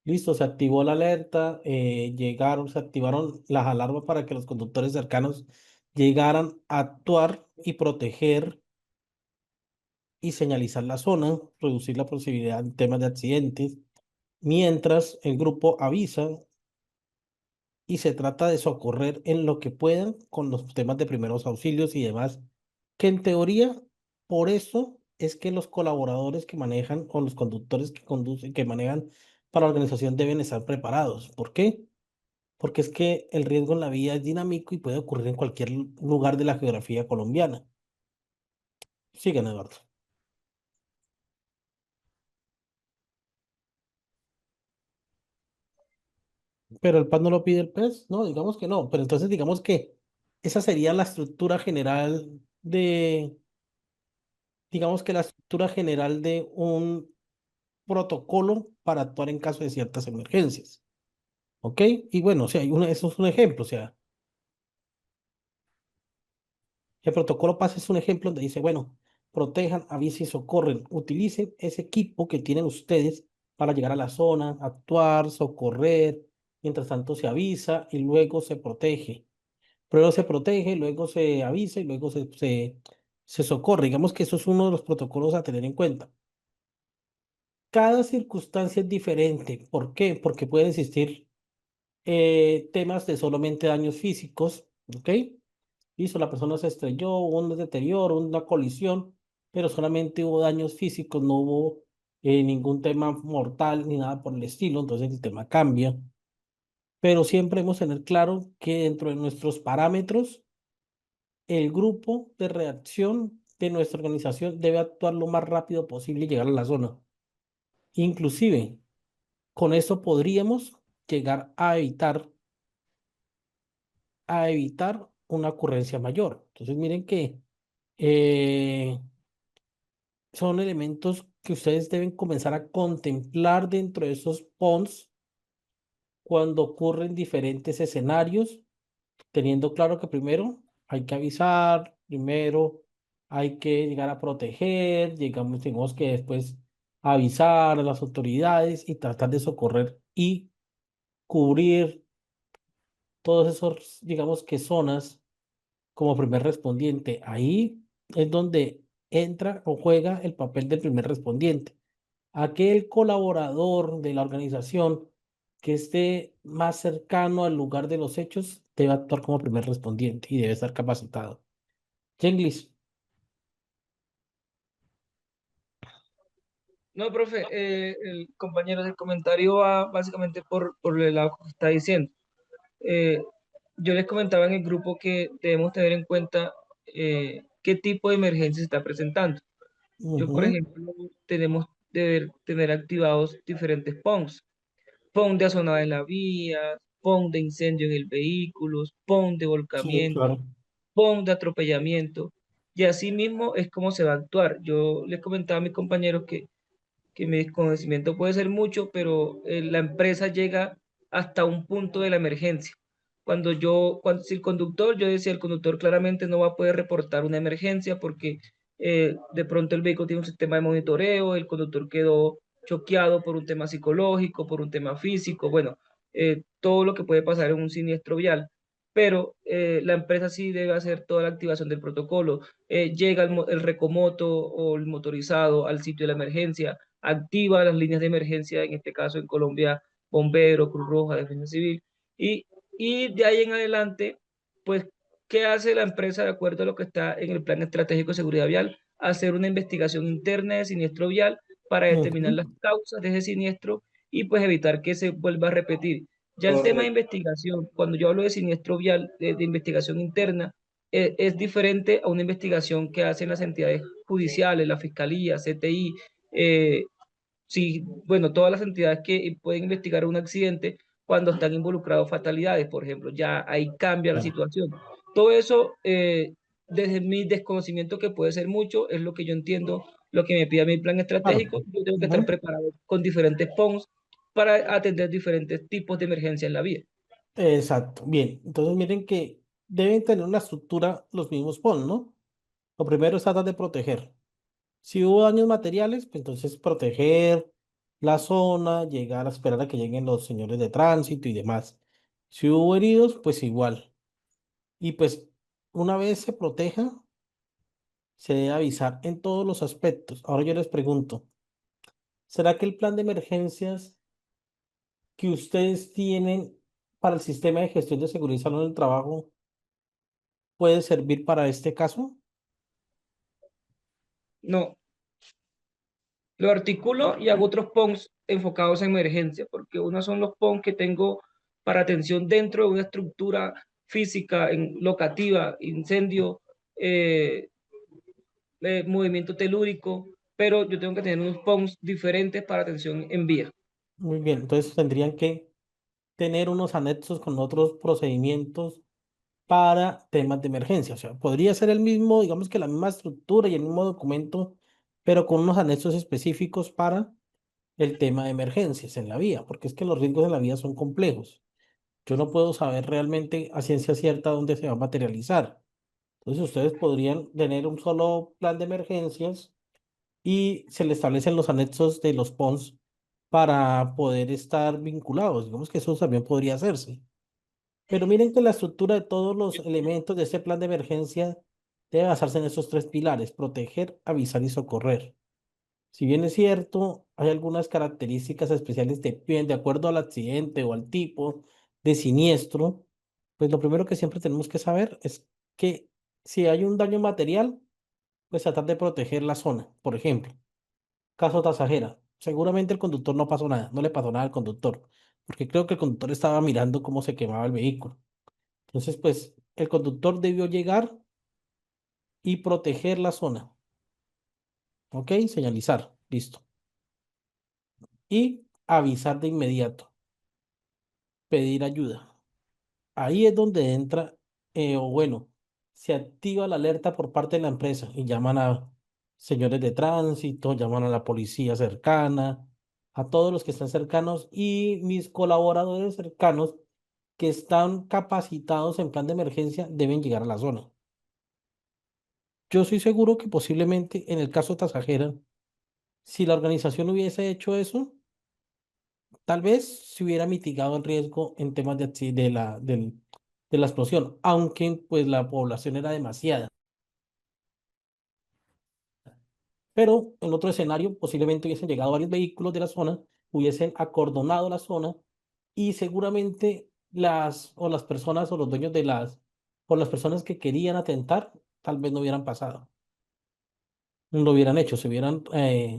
Listo, se activó la alerta, se activaron las alarmas para que los conductores cercanos llegaran a actuar y proteger y señalizar la zona, reducir la posibilidad de temas de accidentes, mientras el grupo avisa y se trata de socorrer en lo que puedan con los temas de primeros auxilios y demás, que en teoría, por eso es que los colaboradores que manejan o los conductores que conducen, que manejan para la organización deben estar preparados. ¿Por qué? Porque es que el riesgo en la vía es dinámico y puede ocurrir en cualquier lugar de la geografía colombiana. Sigan, Eduardo. Pero el PAN no lo pide el PES, no, digamos que no, pero entonces digamos que esa sería la estructura general digamos que la estructura general de un protocolo para actuar en caso de ciertas emergencias, ¿ok? Y bueno, o sea, eso es un ejemplo, o sea, el protocolo PAS es un ejemplo donde dice, bueno, protejan, avisen, socorren, utilicen ese equipo que tienen ustedes para llegar a la zona, actuar, socorrer, mientras tanto se avisa y luego se protege. Primero se protege, luego se avisa y luego se socorre. Digamos que eso es uno de los protocolos a tener en cuenta. Cada circunstancia es diferente. ¿Por qué? Porque pueden existir temas de solamente daños físicos, ¿ok? Listo, la persona se estrelló, hubo un deterioro, una colisión, pero solamente hubo daños físicos, no hubo ningún tema mortal ni nada por el estilo, entonces el tema cambia. Pero siempre hemos de tener claro que dentro de nuestros parámetros, el grupo de reacción de nuestra organización debe actuar lo más rápido posible y llegar a la zona. Inclusive, con eso podríamos llegar a evitar una ocurrencia mayor. Entonces, miren que eh, son elementos que ustedes deben comenzar a contemplar dentro de esos PONS cuando ocurren diferentes escenarios, teniendo claro que primero hay que avisar, primero hay que llegar a proteger, tenemos que después avisar a las autoridades y tratar de socorrer y cubrir todos esos, digamos que zonas como primer respondiente. Ahí es donde entra o juega el papel del primer respondiente. Aquel colaborador de la organización que esté más cercano al lugar de los hechos debe actuar como primer respondiente y debe estar capacitado. Jenglis. No, profe, el compañero del comentario va básicamente por el lado que está diciendo. Yo les comentaba en el grupo que debemos tener en cuenta qué tipo de emergencia se está presentando. Yo, por Ujú. ejemplo, tenemos deber tener activados diferentes PONs. PON de azonada en la vía, PON de incendio en el vehículo, PON de Sí, volcamiento, claro. PON de atropellamiento. Y así mismo es como se va a actuar. Yo les comentaba a mis compañeros que mi desconocimiento puede ser mucho, pero la empresa llega hasta un punto de la emergencia. Si el conductor, yo decía, el conductor claramente no va a poder reportar una emergencia porque de pronto el vehículo tiene un sistema de monitoreo, el conductor quedó choqueado por un tema psicológico, por un tema físico, bueno, todo lo que puede pasar en un siniestro vial. Pero la empresa sí debe hacer toda la activación del protocolo. Llega el recomoto o el motorizado al sitio de la emergencia, activa las líneas de emergencia, en este caso en Colombia, Bombero, Cruz Roja, Defensa Civil, y, y de ahí en adelante, pues, ¿qué hace la empresa de acuerdo a lo que está en el Plan Estratégico de Seguridad Vial? Hacer una investigación interna de siniestro vial para determinar Ujú. las causas de ese siniestro y pues evitar que se vuelva a repetir. Ya el tema de investigación, cuando yo hablo de siniestro vial, de investigación interna, es diferente a una investigación que hacen las entidades judiciales, la Fiscalía, CTI, eh, sí, bueno, todas las entidades que pueden investigar un accidente cuando están involucrados fatalidades, por ejemplo, ya ahí cambia la Claro. situación. Todo eso, desde mi desconocimiento, que puede ser mucho, es lo que yo entiendo, lo que me pide mi plan Claro. estratégico. Yo tengo que estar Ujú. preparado con diferentes PONs para atender diferentes tipos de emergencia en la vía. Exacto. Bien, entonces miren que deben tener una estructura los mismos PON, ¿no? Lo primero es tratar de proteger. Si hubo daños materiales, pues entonces proteger, la zona, llegar a esperar a que lleguen los señores de tránsito y demás. Si hubo heridos, pues igual. Y pues una vez se proteja, se debe avisar en todos los aspectos. Ahora yo les pregunto, ¿será que el plan de emergencias que ustedes tienen para el sistema de gestión de seguridad y salud en el trabajo puede servir para este caso? No, lo articulo y hago otros PONs enfocados en emergencia, porque unos son los PONs que tengo para atención dentro de una estructura física, locativa, incendio, eh, movimiento telúrico, pero yo tengo que tener unos PONs diferentes para atención en vía. Muy bien, entonces tendrían que tener unos anexos con otros procedimientos para temas de emergencia. O sea, podría ser el mismo, digamos que la misma estructura y el mismo documento, pero con unos anexos específicos para el tema de emergencias en la vía, porque es que los riesgos en la vía son complejos. Yo no puedo saber realmente a ciencia cierta dónde se va a materializar. Entonces, ustedes podrían tener un solo plan de emergencias y se le establecen los anexos de los PONS para poder estar vinculados. Digamos que eso también podría hacerse. Pero miren que la estructura de todos los elementos de este plan de emergencia debe basarse en esos tres pilares: proteger, avisar y socorrer. Si bien es cierto, hay algunas características especiales de acuerdo al accidente o al tipo de siniestro, pues lo primero que siempre tenemos que saber es que si hay un daño material, pues tratar de proteger la zona. Por ejemplo, caso Tasajera, seguramente el conductor no pasó nada, no le pasó nada al conductor, porque creo que el conductor estaba mirando cómo se quemaba el vehículo. Entonces, pues el conductor debió llegar y proteger la zona, ¿ok? Señalizar, listo. Y avisar de inmediato, pedir ayuda. Ahí es donde entra, o bueno, se activa la alerta por parte de la empresa y llaman a señores de tránsito, llaman a la policía cercana, a todos los que están cercanos y mis colaboradores cercanos que están capacitados en plan de emergencia deben llegar a la zona. Yo soy seguro que posiblemente en el caso de Tasajera, si la organización hubiese hecho eso, tal vez se hubiera mitigado el riesgo en temas de la explosión, aunque pues la población era demasiada. Pero en otro escenario, posiblemente hubiesen llegado varios vehículos de la zona, hubiesen acordonado la zona y seguramente las personas o los dueños o las personas que querían atentar, tal vez no hubieran pasado, no lo hubieran hecho, se hubieran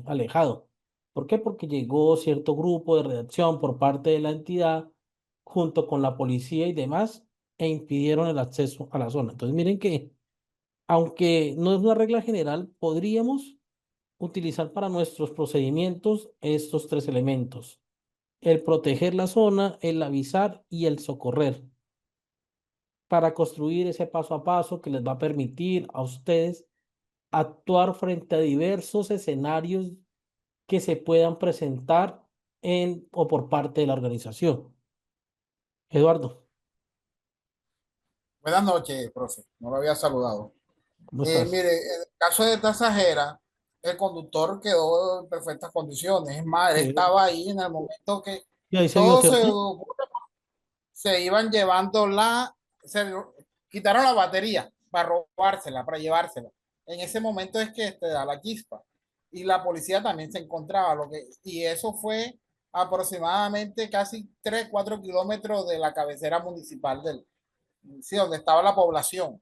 alejado. ¿Por qué? Porque llegó cierto grupo de redacción por parte de la entidad junto con la policía y demás e impidieron el acceso a la zona. Entonces miren que, aunque no es una regla general, podríamos utilizar para nuestros procedimientos estos tres elementos: el proteger la zona, el avisar y el socorrer, para construir ese paso a paso que les va a permitir a ustedes actuar frente a diversos escenarios que se puedan presentar en o por parte de la organización. Eduardo, Buenas noches, profe. No lo había saludado. ¿cómo estás? Mire, en el caso de Tasajera, el conductor quedó en perfectas condiciones. Es más, él Sí. estaba ahí en el momento que Y ahí se vio, todos ¿cierto? se iban llevando se quitaron la batería para robársela, para llevársela. En ese momento es que te da la chispa. Y la policía también se encontraba, y eso fue aproximadamente casi 3, 4 kilómetros de la cabecera municipal sí, donde estaba la población,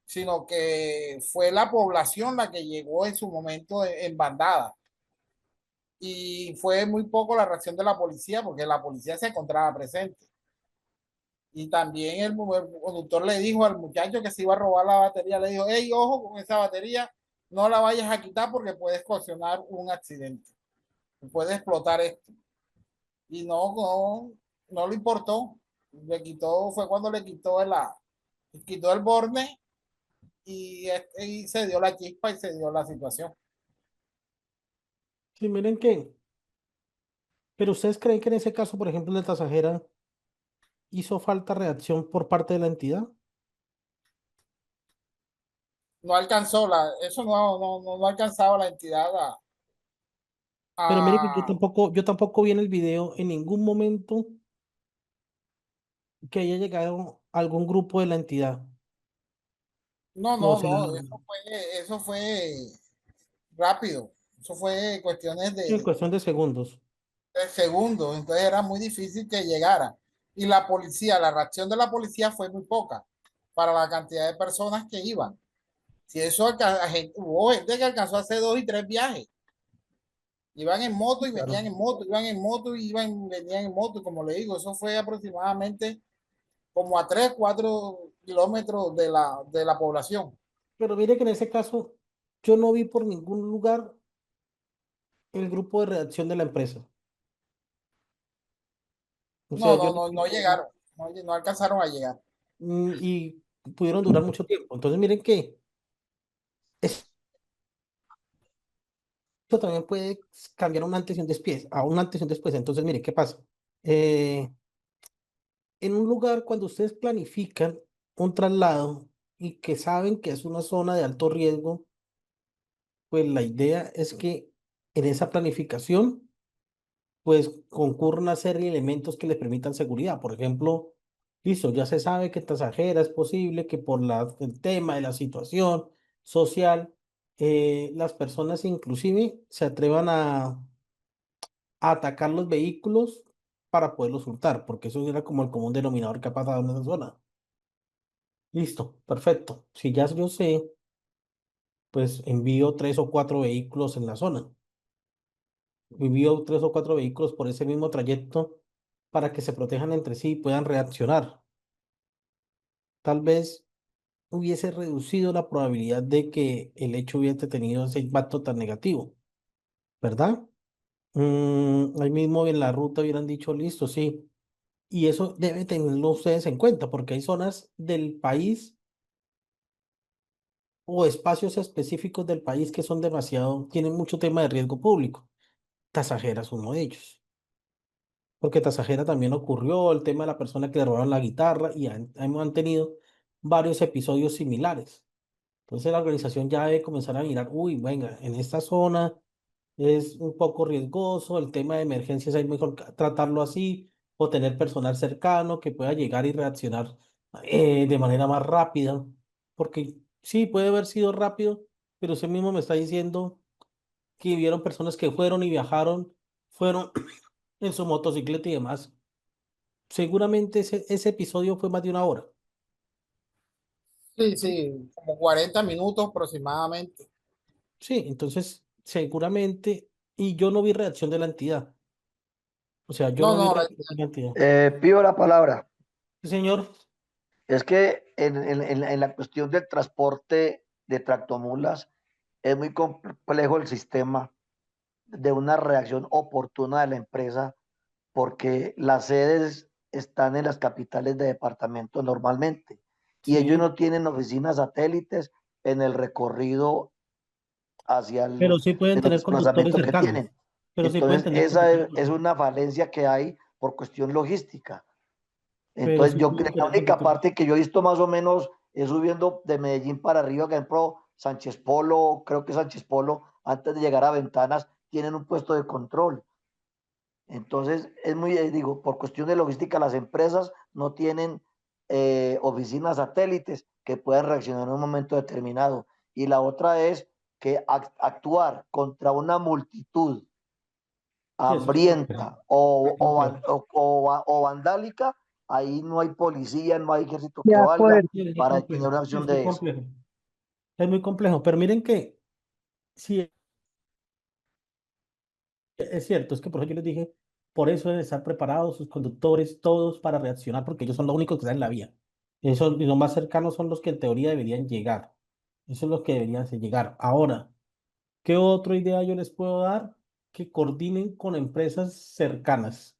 sino que fue la población la que llegó en su momento en bandada. Y fue muy poco la reacción de la policía, porque la policía se encontraba presente. Y también el conductor le dijo al muchacho que se iba a robar la batería, le dijo: hey, ojo con esa batería, no la vayas a quitar porque puedes ocasionar un accidente, puede explotar esto. Y no le importó, fue cuando le quitó el borne y se dio la chispa y se dio la situación. Sí, miren que, pero ustedes creen que en ese caso, por ejemplo, de Tasajera, hizo falta reacción por parte de la entidad. No alcanzó eso no ha alcanzado la entidad Pero mire que yo Ah, tampoco vi en el video en ningún momento que haya llegado algún grupo de la entidad. no, O no, sea, no, eso fue rápido. Eso fue cuestiones en cuestión de segundos. de segundos, entonces era muy difícil que llegara. Y la policía, la reacción de la policía fue muy poca para la cantidad de personas que iban. Si eso hubo gente que alcanzó a hacer 2 y 3 viajes. Iban en moto y Claro. venían en moto, iban en moto y venían en moto, como le digo, eso fue aproximadamente como a 3, 4 kilómetros de la población. Pero mire que en ese caso yo no vi por ningún lugar el grupo de redacción de la empresa. O sea, No, yo no, no, no llegaron, no alcanzaron a llegar. y pudieron durar mucho tiempo. Entonces miren que eso también puede cambiar un antes y un después, a un antes y un después. Entonces mire qué pasa. Eh, en un lugar cuando ustedes planifican un traslado y que saben que es una zona de alto riesgo, pues la idea es que en esa planificación pues concurre una serie de elementos que le permitan seguridad. Por ejemplo, listo, ya se sabe que en Tasajera es posible que por el tema de la situación social, las personas inclusive se atrevan a atacar los vehículos para poderlos hurtar, porque eso era como el común denominador que ha pasado en esa zona. Listo, perfecto. Si ya yo sé, pues envío 3 o 4 vehículos en la zona. Envío 3 o 4 vehículos por ese mismo trayecto para que se protejan entre sí y puedan reaccionar. Tal vez hubiese reducido la probabilidad de que el hecho hubiese tenido ese impacto tan negativo, ¿verdad? Ahí mismo en la ruta hubieran dicho, listo, sí. Y eso debe tenerlo ustedes en cuenta, porque hay zonas del país o espacios específicos del país que son demasiado, tienen mucho tema de riesgo público. Tasajera es uno de ellos. Porque Tasajera también ocurrió el tema de la persona que le robaron la guitarra y han tenido varios episodios similares. Entonces la organización ya debe comenzar a mirar, uy, venga, en esta zona es un poco riesgoso, el tema de emergencias hay mejor tratarlo así, o tener personal cercano que pueda llegar y reaccionar de manera más rápida, porque sí, puede haber sido rápido, pero usted mismo me está diciendo que vieron personas que fueron y viajaron, fueron en su motocicleta y demás. Seguramente ese episodio fue más de una hora. Sí, sí, como 40 minutos aproximadamente. Sí, entonces seguramente, y yo no vi reacción de la entidad. O sea, yo No, no vi no, reacción de la entidad. Pido la palabra. Sí, señor. Es que en la cuestión del transporte de tractomulas es muy complejo el sistema de una reacción oportuna de la empresa porque las sedes están en las capitales de departamento normalmente y ellos Sí, no tienen oficinas satélites en el recorrido hacia pero el, sí pueden de los tener conductores desplazamientos que cercanos. tienen. Pero sí pueden Entonces, tener esa conductores es cercanos. una falencia que hay por cuestión logística. Pero Entonces, sí yo creo pueden que la tener única conductores. parte que yo he visto más o menos es subiendo de Medellín para arriba, que por ejemplo, Sánchez Polo, creo que Sánchez Polo, antes de llegar a Ventanas, tienen un puesto de control. Entonces, es muy, digo, por cuestión de logística, las empresas no tienen oficinas satélites que puedan reaccionar en un momento determinado. Y la otra es que actuar contra una multitud Sí, eso es complejo. hambrienta Es complejo. o vandálica, ahí no hay policía, no hay ejército De que valga acuerdo. Sí, eso es para detener complejo. una Sí, acción eso es de eso. complejo. Es muy complejo. Pero miren que sí es cierto, es que por eso yo les dije, por eso deben estar preparados sus conductores, todos para reaccionar, porque ellos son los únicos que están en la vía. Eso, y los más cercanos son los que en teoría deberían llegar. Eso es lo que deberían llegar. Ahora, ¿qué otra idea yo les puedo dar? Que coordinen con empresas cercanas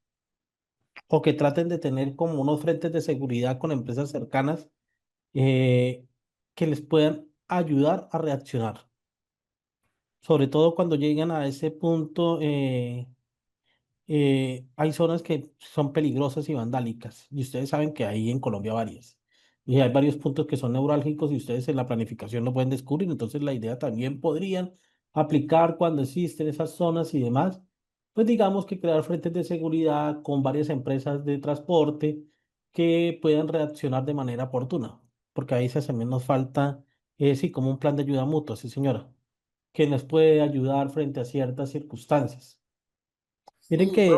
o que traten de tener como unos frentes de seguridad con empresas cercanas eh, que les puedan ayudar a reaccionar. Sobre todo cuando llegan a ese punto, hay zonas que son peligrosas y vandálicas y ustedes saben que hay en Colombia varias. Y hay varios puntos que son neurálgicos y ustedes en la planificación lo pueden descubrir. Entonces la idea también podrían aplicar cuando existen esas zonas y demás, pues digamos que crear frentes de seguridad con varias empresas de transporte que puedan reaccionar de manera oportuna, porque ahí también nos falta, sí, como un plan de ayuda mutua, sí señora, que nos puede ayudar frente a ciertas circunstancias. Miren Sí, que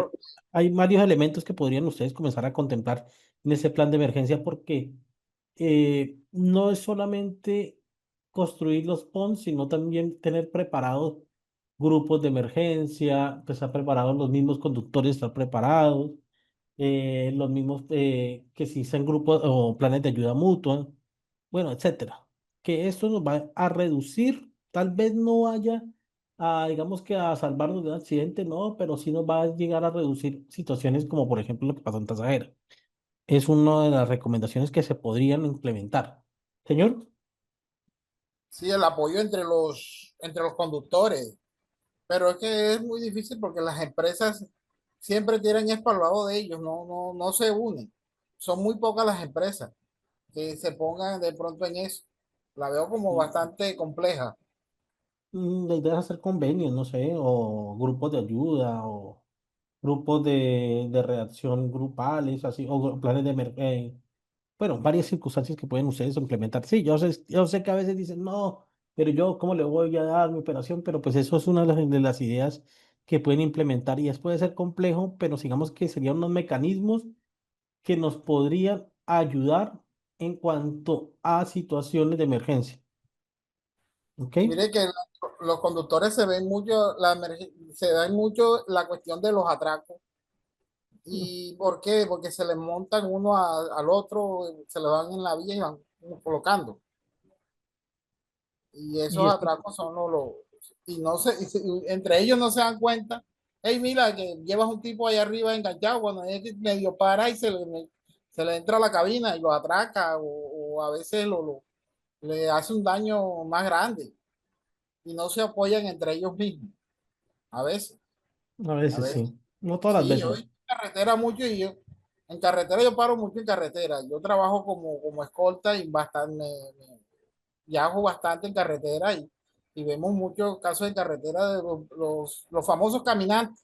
hay varios elementos que podrían ustedes comenzar a contemplar en ese plan de emergencia porque no es solamente construir los ponts, sino también tener preparados grupos de emergencia, pues estar preparados los mismos conductores, estar preparados, los mismos que si sean grupos o planes de ayuda mutua, bueno, etcétera. Que esto nos va a reducir, tal vez no vaya a, digamos que a salvarnos de un accidente, no, pero sí nos va a llegar a reducir situaciones como por ejemplo lo que pasó en Tasajera. Es una de las recomendaciones que se podrían implementar. Señor, sí, el apoyo entre los conductores, pero es que es muy difícil porque las empresas siempre tienen es para el lado de ellos, no se unen. Son muy pocas las empresas que se pongan de pronto en eso. La veo como bastante compleja. la idea es hacer convenios, no sé, o grupos de ayuda, o grupos de reacción grupales, así, o planes de emergencia. Bueno, varias circunstancias que pueden ustedes implementar. Sí, yo sé que a veces dicen, no, pero yo, ¿cómo le voy a dar mi operación? Pero pues eso es una de las ideas que pueden implementar y es puede ser complejo, pero digamos que serían unos mecanismos que nos podrían ayudar en cuanto a situaciones de emergencia. ¿Ok? Mire que los conductores se ven mucho, se ven mucho la cuestión de los atracos. ¿Y por qué? Porque se les montan uno al otro, se le van en la vía y van colocando. Y Y esos esto, atracos son y no se, entre ellos no se dan cuenta. Hey, mira, que llevas un tipo allá arriba enganchado, cuando es que medio para y se le entra a la cabina y lo atraca, o a veces le hace un daño más grande y no se apoyan entre ellos mismos. A veces, a a veces veces. sí, no todas las Sí, yo veces. en carretera mucho en carretera yo paro mucho en carretera. Yo trabajo como escolta y bastante, viajo bastante en carretera y vemos muchos casos en carretera de los famosos caminantes.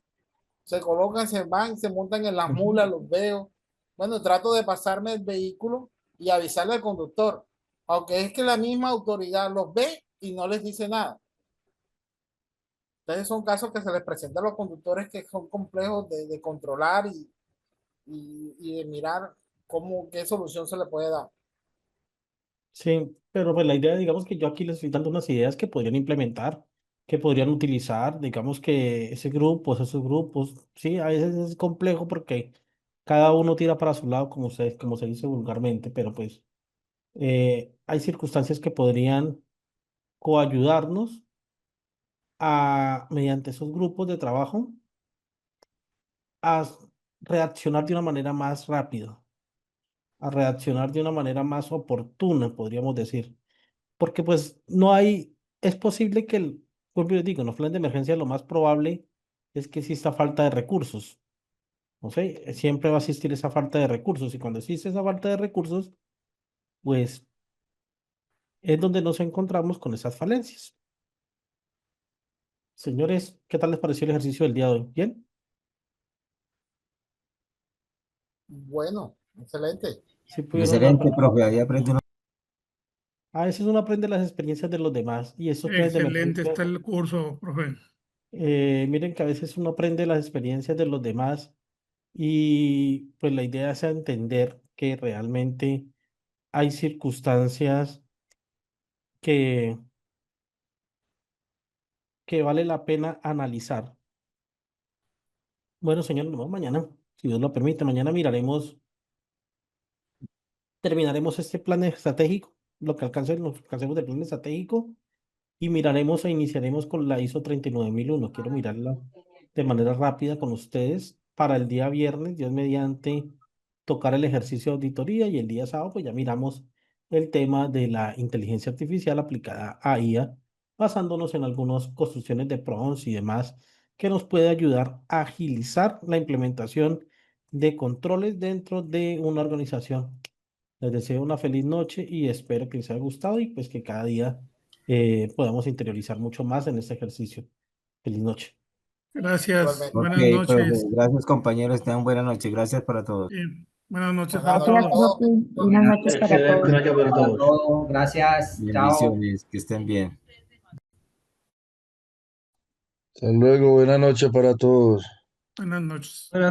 Se colocan, se van, se montan en las Ujú. mulas, los veo. Bueno, trato de pasarme el vehículo y avisarle al conductor, aunque es que la misma autoridad los ve y no les dice nada. Entonces son casos que se les presentan a los conductores que son complejos de controlar y de mirar qué solución se le puede dar. Sí, pero pues la idea, digamos que yo aquí les estoy dando unas ideas que podrían implementar, que podrían utilizar, digamos que ese grupo, esos grupos, sí, a veces es complejo porque cada uno tira para su lado, como se dice vulgarmente, pero pues hay circunstancias que podrían coayudarnos mediante esos grupos de trabajo, a reaccionar de una manera más rápida, a reaccionar de una manera más oportuna, podríamos decir. Porque pues no hay, es posible que, vuelvo y les digo, en los planes de emergencia lo más probable es que exista falta de recursos. No sé, siempre va a existir esa falta de recursos y cuando existe esa falta de recursos, pues es donde nos encontramos con esas falencias. Señores, ¿qué tal les pareció el ejercicio del día de hoy? ¿Bien? Bueno, excelente. Si pudieron Excelente, aprender. profe, ahí aprende uno. A veces uno aprende las experiencias de los demás y estos planes de Excelente emergencia, está el curso, profe. miren que a veces uno aprende las experiencias de los demás y pues la idea es entender que realmente hay circunstancias que, que vale la pena analizar. Bueno, señor, nos vemos mañana, si Dios lo permite. Mañana terminaremos este plan estratégico, lo que alcancemos del plan estratégico y miraremos e iniciaremos con la ISO 39001. Quiero mirarla de manera rápida con ustedes para el día viernes, Dios mediante, tocar el ejercicio de auditoría y el día sábado pues ya miramos el tema de la inteligencia artificial aplicada a IA, basándonos en algunas construcciones de prompts y demás que nos puede ayudar a agilizar la implementación de controles dentro de una organización. Les deseo una feliz noche y espero que les haya gustado y pues que cada día podamos interiorizar mucho más en este ejercicio. Feliz noche. Gracias. Ok, Buenas profe, noches. gracias compañeros, tengan buena noche, gracias para todos. Bien. Buenas noches Buenas para noches. todos. Buenas noches para Excelente todos. noche para todos. Gracias. Chao. Bendiciones, que estén bien. Hasta luego, buenas noches para todos. Buenas noches. Buenas